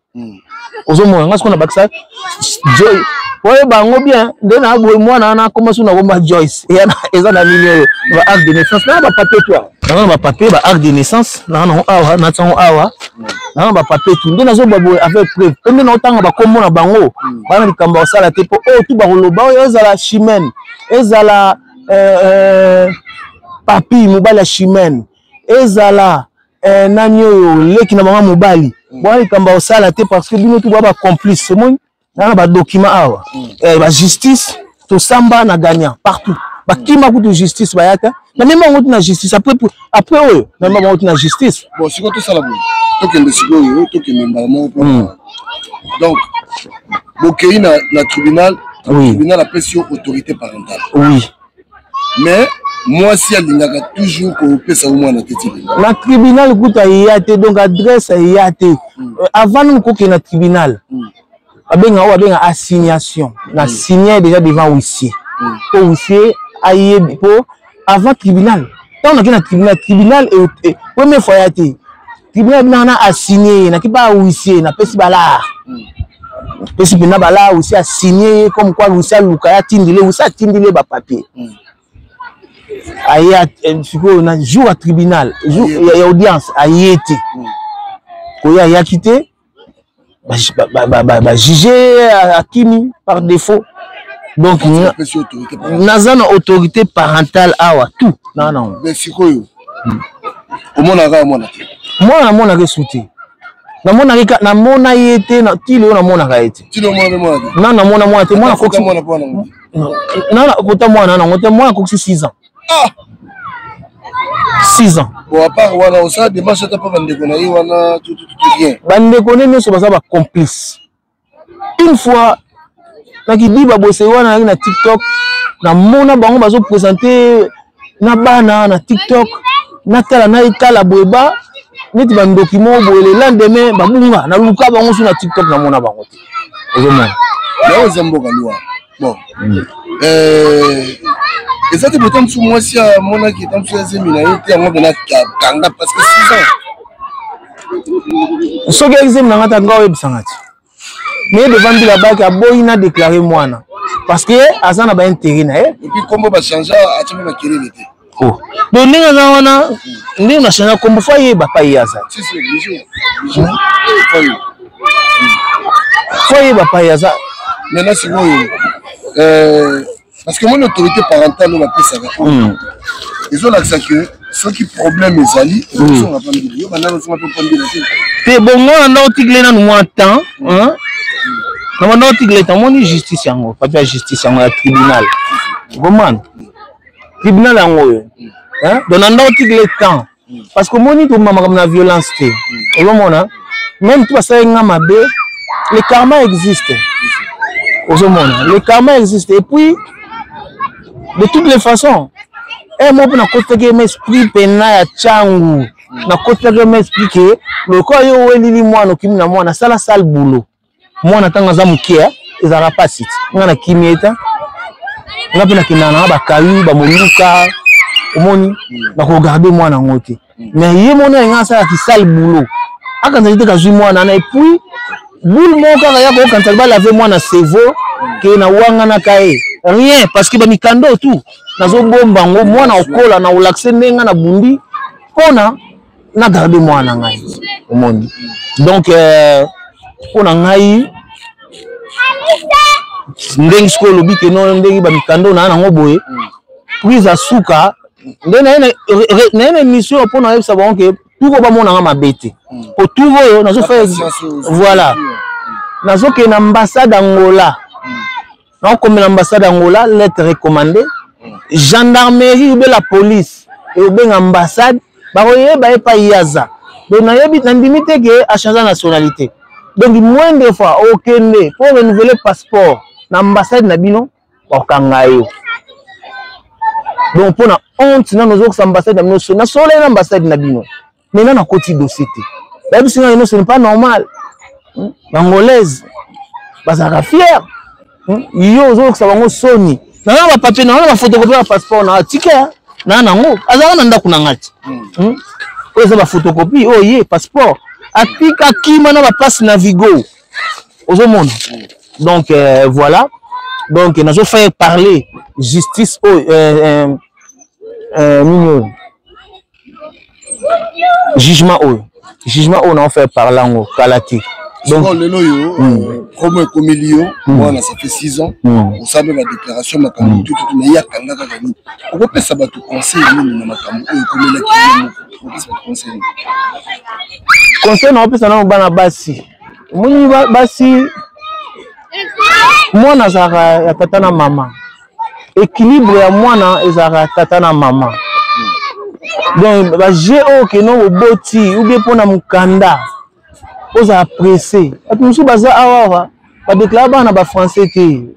Speaker 1: ozomona nga siko na bakisa Joy Ouais, bango bien. Dès na boy moi na commence na bomba Joyce. Et ça na milieu ba acte de naissance. Na ba papier toi. Na ba papier ba acte de naissance. Na awa na tango awa. Na ba papier tout. Dès na zo ba boy avec preuve. Pendant na tanga ba kombo na bango. Ba na likamba osala te po oh tout ba loba ezala chimène. Ezala papi mobali ya chimène. Ezala nanyo leki na bango mobali. Ba likamba osala te parce que bino tout ba complice. Dans les documents, la justice, tout samba na gagnant partout. Qui m'a coûté justice, mais même on la justice après eux, même on la justice.
Speaker 2: Bon, c'est quoi tout ça là? Tout que donc, Bokéi na tribunal, tribunal appelle sur autorité parentale.
Speaker 1: Oui.
Speaker 2: Mais moi si alingaka toujours qu'on peut ça au moins na tête.
Speaker 1: La tribunal coûte à IAT donc adresse à IAT. Avant nous qu'on na tribunal. Abenga assignation na signé déjà devant huissier pour huissier aïe pour avant tribunal tant on a tribunal et première fois yaté tribunal na assigné na ki ba huissier na pesi bala pesi bina bala huissier assigné comme quoi huissier lukaya tindile ba papier aïe siko na jour à tribunal jour ya audience aïeté ko ya quitté juger à Kimi par défaut. Donc, nous autorité parentale awa tout. Non, non.
Speaker 2: Mais c'est quoi? Comment on a moi
Speaker 1: na sauté. Na mona yete na tilo na mona kaete.
Speaker 2: Tilo mona mona.
Speaker 1: Non na mona mona te mona koksi. Non na kota mona na ngote mona koksi 6 ans. Ah. 6 ans.
Speaker 2: Bon, à part voilà, on sait démarche t'as pas vendre qu'on a eu voilà tout bien.
Speaker 1: Bande connaît nous ça va complice. Une fois na ki ba bosse wana na TikTok na mona bango bazo présenter na bana na TikTok na tala na ikala boeba neti ba document bo le lendemain ba bunga na luka bango sur na TikTok na mona bango te. Ozomona.
Speaker 2: Là aux ambo galwa. Bon. Et ça, tu peux t'en moi si à mon qui est en train de se mener, tu as un kanga parce que 6 ans.
Speaker 1: Ce qui est exemple, on a un web sangati. Mais devant la banque, a boyina déclaré moi na. Parce que Azan a pas intérêt na.
Speaker 2: Et puis comment va changer à tu me créer l'été.
Speaker 1: Oh. Donc nous avons nous na changer comme foyer ba pa yaza.
Speaker 2: Si c'est bijou.
Speaker 1: Foyer ba pa yaza.
Speaker 2: Maintenant c'est moi parce que mon autorité parentale on appelle ça. Ils ont l'accès que ceux qui problème les alliés, ils sont pas de maintenant on peut prendre des.
Speaker 1: C'est bon on a otiglé na nous temps, hein? On a otiglé tant mon justice yango, papier justice yango à tribunal. Comment? Tribunal yango. Hein? Donc on a otiglé temps parce que moni to mama comme la violence té. Ozomona même toi ça nga mabe, le karma existe. Ozomona, le karma existe et puis de toutes les façons, et moi pour na côté que m'explique pena ya changu, na côté que m'explique le quoi yo welili moi no kimi na moi na sala sale boulot. Moi na tanga za mukia, ezara pas site. Ngana kimi eta. Na pena kinana ba kayu ba moluka, omoni na ko regarder moi na ngote. Mais yé mona nga sala ki sale boulot. Aka nzite ka zui moi na et puis boule mon kaka ya ko quand ba laver moi na cerveau que na wanga na kae. Rien parce que ba mikando tout nazo bomba ngo mwana okola na olaxe ndenga na bundi pona na garder mwana ngai omoni donc pona ngai ndengi sko lobi ke no ndengi ba mikando na ngo boye prise asuka ndena mission pona yebisa bon ke tout ko ba mona nga mabete pour tout voyo nazo faire voilà nazo ke na ambassade Angola. Donc, comme l'ambassade d'Angola, lettre recommandée, gendarmerie ou la police et l'ambassade, il pas Yaza. Donc, il y a une limite qui a changé de nationalité. Donc, moins de fois, aucun pour renouveler le passeport, l'ambassade Nabino, pour Kangayo. Donc, pour la honte, nous avons l'ambassade Nabino, nous avons l'ambassade Nabino. Mais nous avons un côté dossier. Ce n'est pas normal. L'angolaise, ils sont fiers. Yo zo ça bango soni na ba papier na ba photocopie ba passeport na ticket na nango azana nda kuna ngati o za ba photocopie o ye passeport atika kima na ba passe Navigo ozo monde donc voilà donc nous avons fait parler justice jugement on a fait parler en Kalati.
Speaker 2: Donc le loyo comme un comédien moi ça fait 6 ans on savait ma déclaration ma campagne tout mais il y a kanga kanga on peut ça ba tout conseil ni na makambo comme la
Speaker 1: conseil na opesa na bana basi muni basi mwana zaka ya tata na mama équilibre ya mwana ezaka tata na mama donc ba géo que non boti ou bien pona mukanda oza apprécier atusu baza awa ba déclarer bana ba français te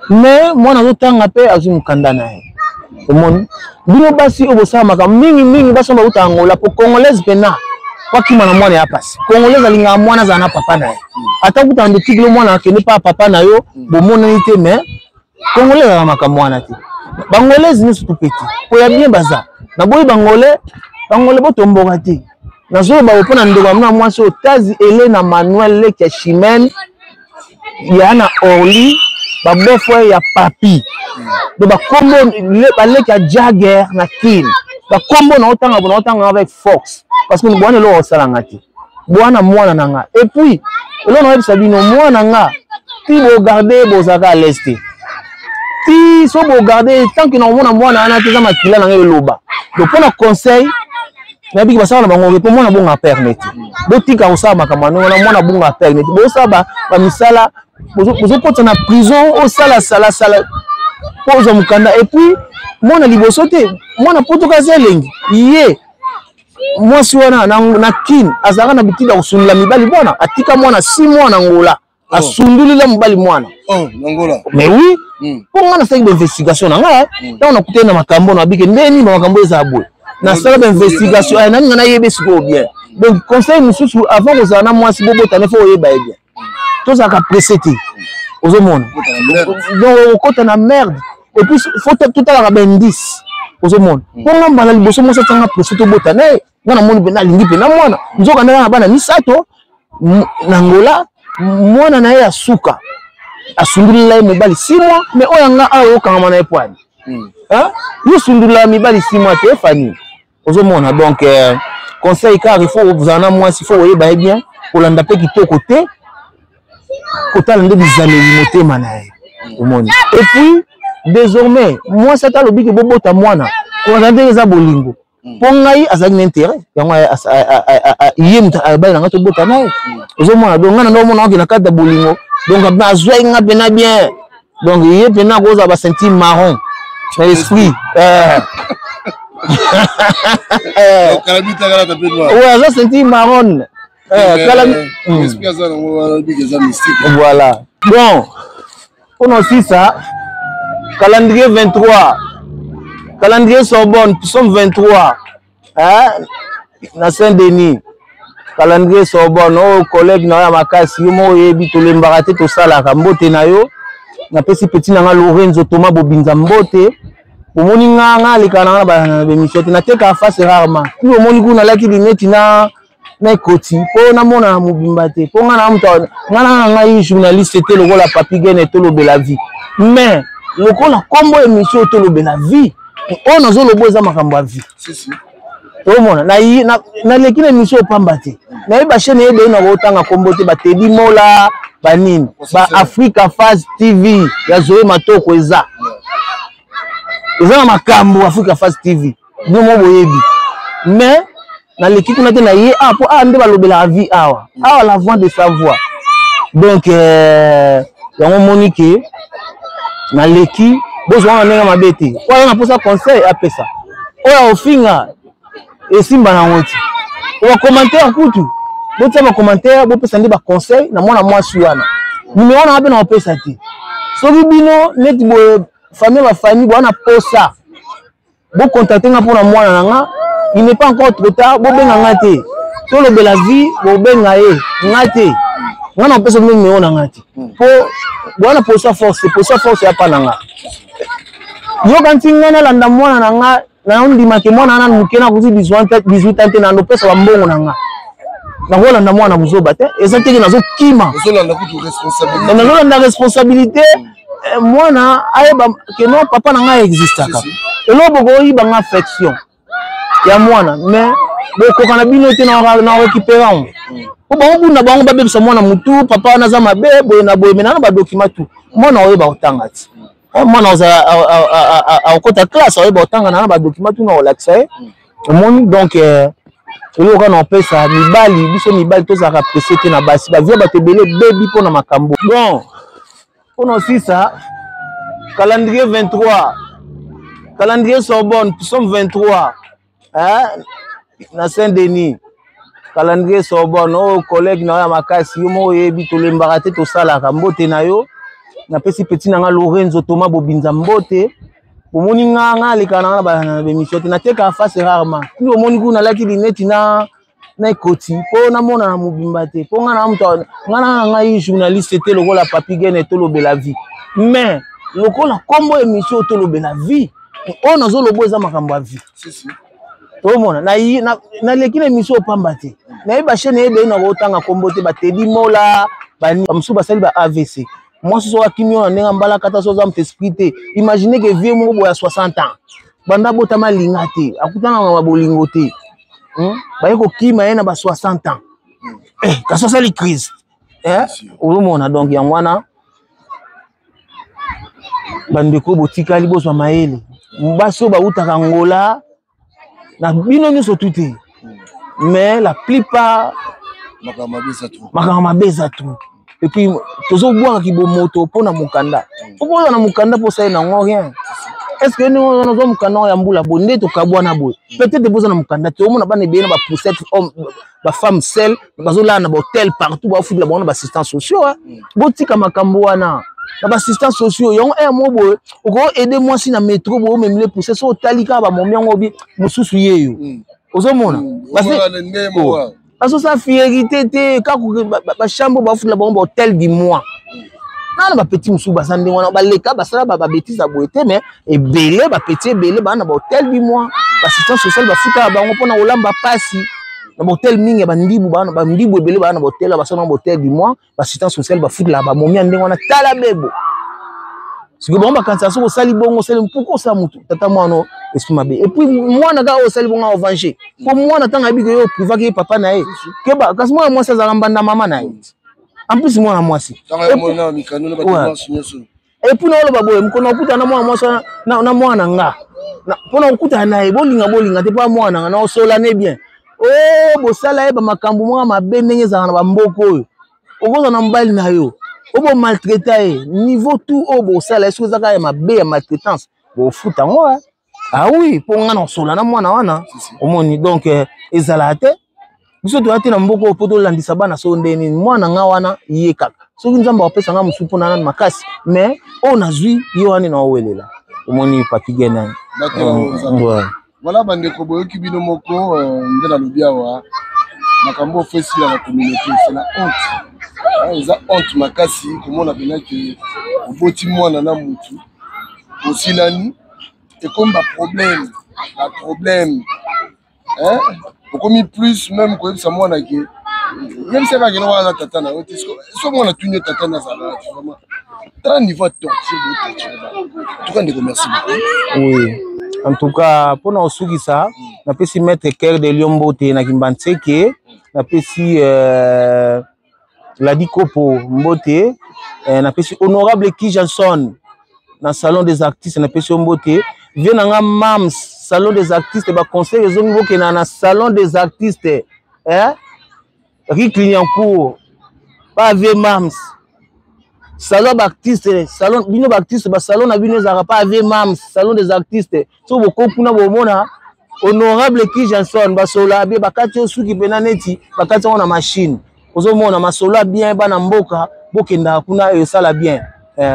Speaker 1: mais mwana zo tanga pe azu mukanda na ye omoni bino basi obosa maka mingi basi ba utangola po congolaise pena kwa kima na mwana ya pasi congolaise alinga mwana za na papa na ye ata kutande tiglo mwana ke ne pa papa na yo bo mona ni te mais congolaise na maka mwana te bangolaise ni tout petit po ya bien baza na boyi bangolais botomboka te nazo ba opona ndeko na mwana so tazi Elena Manuel Leke Chimène ya na Orly ba bofo ya papi do ba kombo ba Leke Jagger na Kin ba kombo na otanga avec Fox parce que bwana lo osala ngati bwana mwana nanga et puis lo na yebisa bino mwana nga ti bo garder bozaka à l'est ti so bo garder tant que na mwana ana teza makila na ngeloba donc pour le conseil na biki basala na bango pour mwana bonga permettre botika osala makamano na mwana bonga permettre bo saba ba misala bozo kota na prison osala sala pozo mukanda et puis mwana liboso te mwana potoka zelengi ye mwasi wana na Kin azaka na bitida kusundula mibali bwana atika mwana 6 mois na ngola asundulila mibali mwana
Speaker 2: nangola
Speaker 1: mais oui pour ngana sa investigation na nga ta na kutena makambo na biki ndeni makambo eza boy na sala investigation na ngana yebe siko bien donc conseil mususu avant que ça na mwasi bobota ne faut yeba bien to ça ka pressé ozomona donc okota na merde et puis faut tout à la ben 10 ozomona pour ngamba na liboso mo satanga pressé to bota na ngana moni bena lingi pe na mwana nzoka na bana misato na ngola mwana na ya suka asundulila mibali 6 mois mais oyanga ayo kangama na epwani yo sundulila mibali 6 mois te fani ozomona donc conseil car il faut vous en a moins il faut oyeba bien kolanda pe kitoko te kotala nde bizaleli motema na ye omoni et puis désormais moi ça t'a lobi ke bobota mwana ko nande eza bolingo po ngai azali na intérêt yango ye muta abali nga to bota na ozomona donc ngana ndo mona okina kata bolingo donc bazwa nga pena bien donc ye pena koza ba sentir marron na l'esprit
Speaker 2: kalabita kala ta pedwa
Speaker 1: ouais ça sentir marron voilà bon on aussi ça calendrier 23 calendrier Sorbonne nous sommes 23 na Saint-Denis calendrier Sorbonne oh collègue na ya makasi mo yebi to lembaka te to sala ka mbote na yo na pesi petit na nga Lorenzo Thomas Bobinza mbote omoni nga likana na ba émission na te ka face rarement tout omoni kuna laki dineti na koti po na mona mobimba te po nga na mto nga na journaliste te lokola Papi Gene to lobela vie mais lokola kombo émission to lobela vie on a zolo boza makambo ya vie
Speaker 2: si
Speaker 1: omona na lekina émission opamba te na yeba chaîne yebe na botanga kombo te ba Teddy Mola ba nini ba Africa Fast TV ya Zoé Matoko eza na makambo Africa Fast TV no mo boyebi mais na l'équipe na te na ye po nde ba lobela vie awa la voix de sa voix donc yango Monique na l'équipe bozwa na mabete kwa na posa conseil apesa oya ofinga esimba na ngoti o commentaire kutu botia ba commentaire bo pesa ndi ba conseil na mwana mwasi wana numéro na na opesa ti soki bino neti bo famille ba famille bo na posa bo contacter nga pour na mwana nga il n'est pas encore trop tard bo benga ngate to lo de la vie bo benga ye ngate ngana opesa numéro na ngati po bo na posa force ya pa na nga yo kanti ngana landa mwana na nga na ndima ke mwana na mukena kuzi 18 ans na no pesa ba mbongo na nga nakolanda mwana muzoba te eza teke nazokima nazolanda responsabilité mwana ayeba ke non papa na ngai existaka elo bokoyibanga affection ya mwana mais bokoka na bino te na récupérant po bangobunda bango babebisa mwana mutu papa wana aza mabe boye na boye menana badokima tu mwana oyeba kotanga ti mwana akota classe oyeba kotanga na badokima tu na kolakisa ye omoni donc eloko na opesa mibali biso mibali tozalaka presse te na basi bavia bato ebele bebi mpo na makambo bon mpona osisa calendrier 23 calendrier Sorbonne nous sommes 23 na Saint-Denis calendrier Sorbonne oh collègue na ya makasi yo mo yebi tolembaka te tosalaka mbote na yo na pesi petit na nga Lorenzo Thomas Bobinza mbote bomoni nga leka na ba émission te na teka face rarement ni omoni kuna laki lineti na ekoti po na mona na mobimba te po nga na mto nga na ngai journaliste te lokola Papi Gene to lobela vie mais lokola kombo émission to lobela vie on nazo lobo eza makambo ya vie to mona na leki na émission opamba te na yeba chaîne ede na kotanga kombo te ba Teddy Mola bani amsu basali ba AVC moi ce soir kimi on ndenge mbala kata so za m'esprit te imaginez que vieux mo boya 60 ans banda botama linga te akutana na bolingo te ba ko kima yena ba 60 ans ka so sali crise olomona donc ya mwana bandeko botikali bozwa maele baso ba utaka ngola na bino nyonso tuté mais la plupart makama beza tout et puis tozo boire ki bo moto pona mukanda poko na mukanda po ça na rien est-ce que nous nous mukanda ya mbula bonde to kabwa na boy peut-être boza na mukanda to mona bana bien ba poussette homme ba femme seule bazola na hotel partout ba fude la bona ba assistants sociaux botika makambo wana na ba assistants sociaux yon mo boy oko aider moi si na métro bo même les pousser so talika ba momiango bi mususu yeyo ozomona parce que ça fierté te ka ba chambre ba fude la bona hotel du mois na ba petit musu ba sande wana ba leka ba sala ba bêtise a boité mais et belé ba petit belé ba na ba hotel du mois ba assistance sociale ba fuka bango pona olamba pasi na hotel mingi ba ndibu ba na ba ndibu belé ba na hotel ba sona hotel du mois ba assistance sociale ba fuka la ba momia ndenge wana tala bebo siko ba ba kansa so sali bongo sali pourquoi ça mutu tata mwana esprit mabe et puis mwana ga o sali bongo o venger pour mwana tanga bi yo priva ke papa na ye ke ba kasi mwana ça za mbanda mama na ye. En plus moi na mwasi et puis na oloba boye mkono okuta na mwana mwasi na mwana nga pona okuta na e bolinga te pa mwana nga na osola ne bien oh bosala e ba makambo mwa mabe ndenge za na ba mboko oyo okoza na mbali na yo obo maltraiter e niveau tout o bosala est-ce que za ka ya mabe ya maltraitance bo futa ngo ah oui po nga na osola na mwana wana omoni donc ezala te biso to ate na mboko poto landisa bana so ndeni mwana nga wana ye kaka soki nzamba opesa nga musupu na nana makasi mais on a zui yo wana na owelela omoni Papi Gene
Speaker 2: voilà bandeko boyoki bino moko ndela lubiawa makambo fesi la communauté c'est la honte eza honte makasi komona bena ke oboti mwana na mutu osilani et comme problème Comme plus même que ça moi qui même c'est pas que nous avons tata na so moi na tunyo tata na sala vraiment tant niveau torture tout cas merci
Speaker 1: oui en tout cas pour nous suki ça na pesi mettre cœur de liombo te na kimbanseke na pesi la dikopo mbote na pesi honorable Ki Johnson na salon des artistes na pesi mbote vient na mams salon des artistes ba conseil les hommes qui na salon des artistes Rick Liancourt pas vieux mams salon d'artistes salon bino d'artistes ba salon na bino za pas vieux mams salon des artistes so boko kuna bomona honorable Ki Johnson ba sola be bakati suki pena neti bakati on na machine ozomona masola bien bana mboka bokenda kuna e sala bien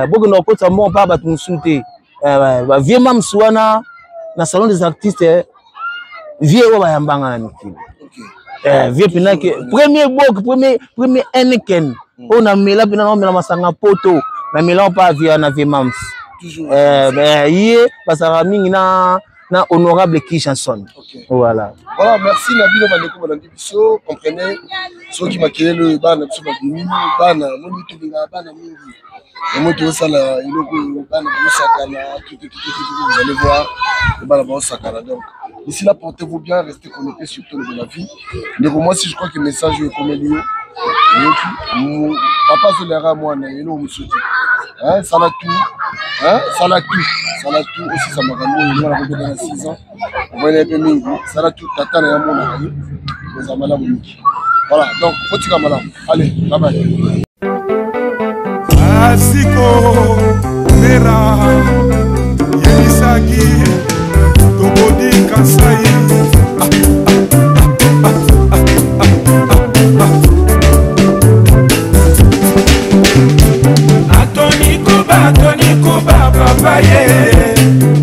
Speaker 1: bokenda okota mbon pa ba tunsuté ba vieux mams wana na salon des artistes vieux wa yambanga na mikili vieux pinake premier bok premier Eniken on a mela pina na mela masanga poto na mela pa vieux na vieux mams toujours yé basara mingi na na honorable Kishanson. Voilà.
Speaker 2: Voilà, merci Nabilo Bandeko Balandi Biso, comprenez ceux qui maquillent le ban biso babimi bana moni to binga bana mingi. Et moi tout ça là, il est bana sakana tout vous allez voir le bana sakana donc. Ici là portez-vous bien, restez connectés sur tout le de la vie. Donc moi si je crois que le message est comme Elio. Papa se lera moi na yelo musuti. Hein, ça la tout. Hein, ça la tout aussi ça m'a ramené il y a 6 ans. On va aller un peu mingi. Ça la tout tata na yamona yi. Les amala muniki. Voilà, donc petit kamala. Allez, bye bye.
Speaker 4: Asiko Mera Yenisaki Tobodi Kasai. Atoni Kuba papa ye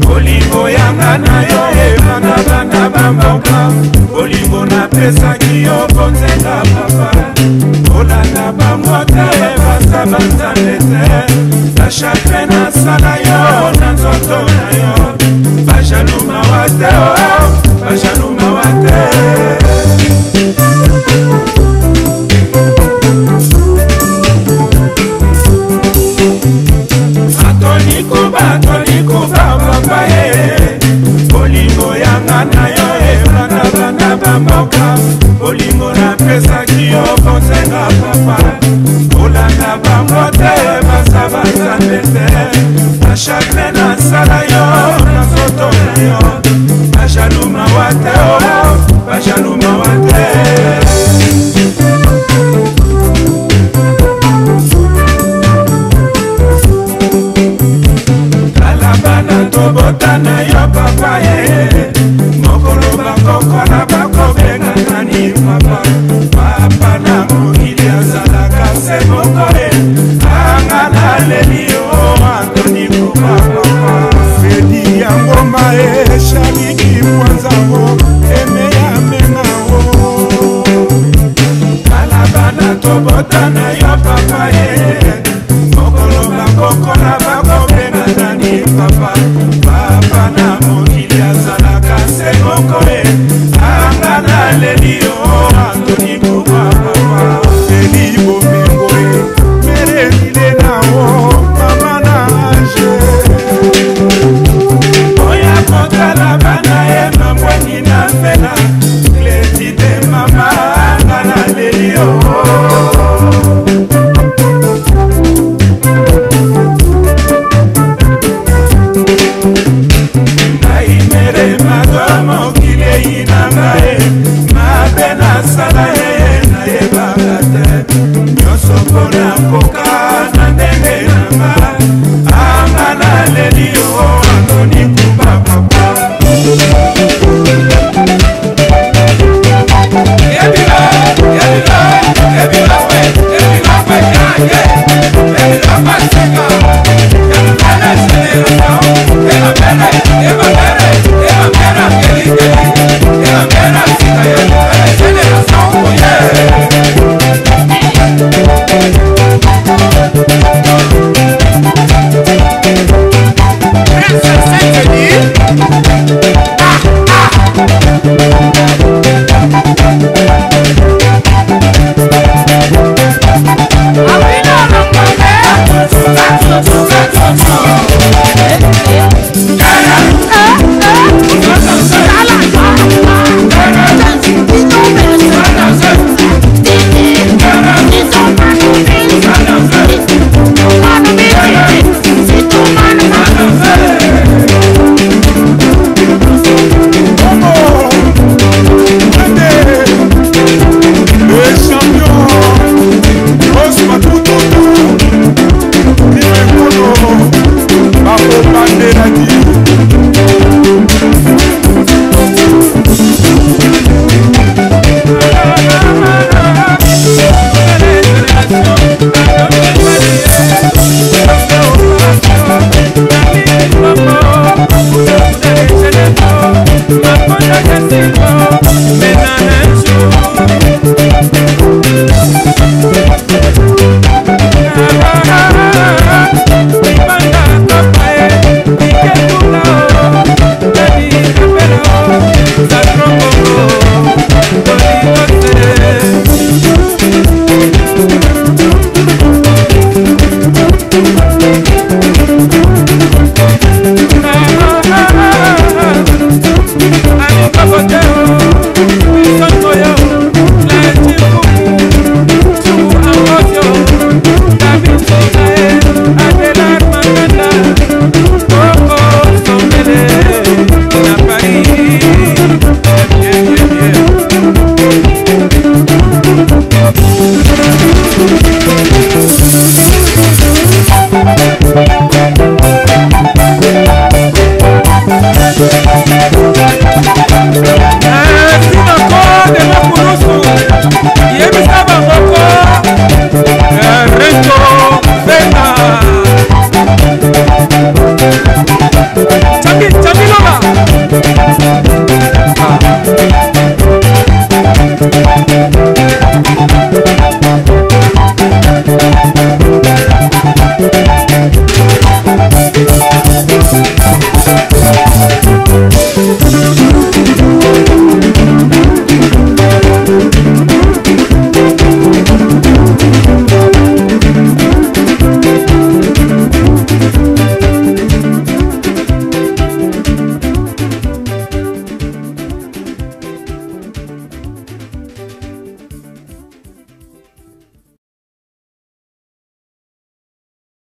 Speaker 4: Olingo yanga na yo e bana bamboka Olingo na pesa kiyo bonzenga papa Olanda bamote basa nete La chakre na sala yo na nzoto na yo Bajaluma wate oh Bajaluma wate Atoni Kuba papa ye Olingo yanga na yo e bana bamboka Olingo na pesa kiyo bonzenga papa Olanda bamote basa nete La chakre na sala yo na nzoto na yo Bajaluma wate oh Bajaluma wate Botana yo papa ye Mokolo bakoko na bako benga nani papa Papa na mokili azalaka se moko ye Anga na leli yo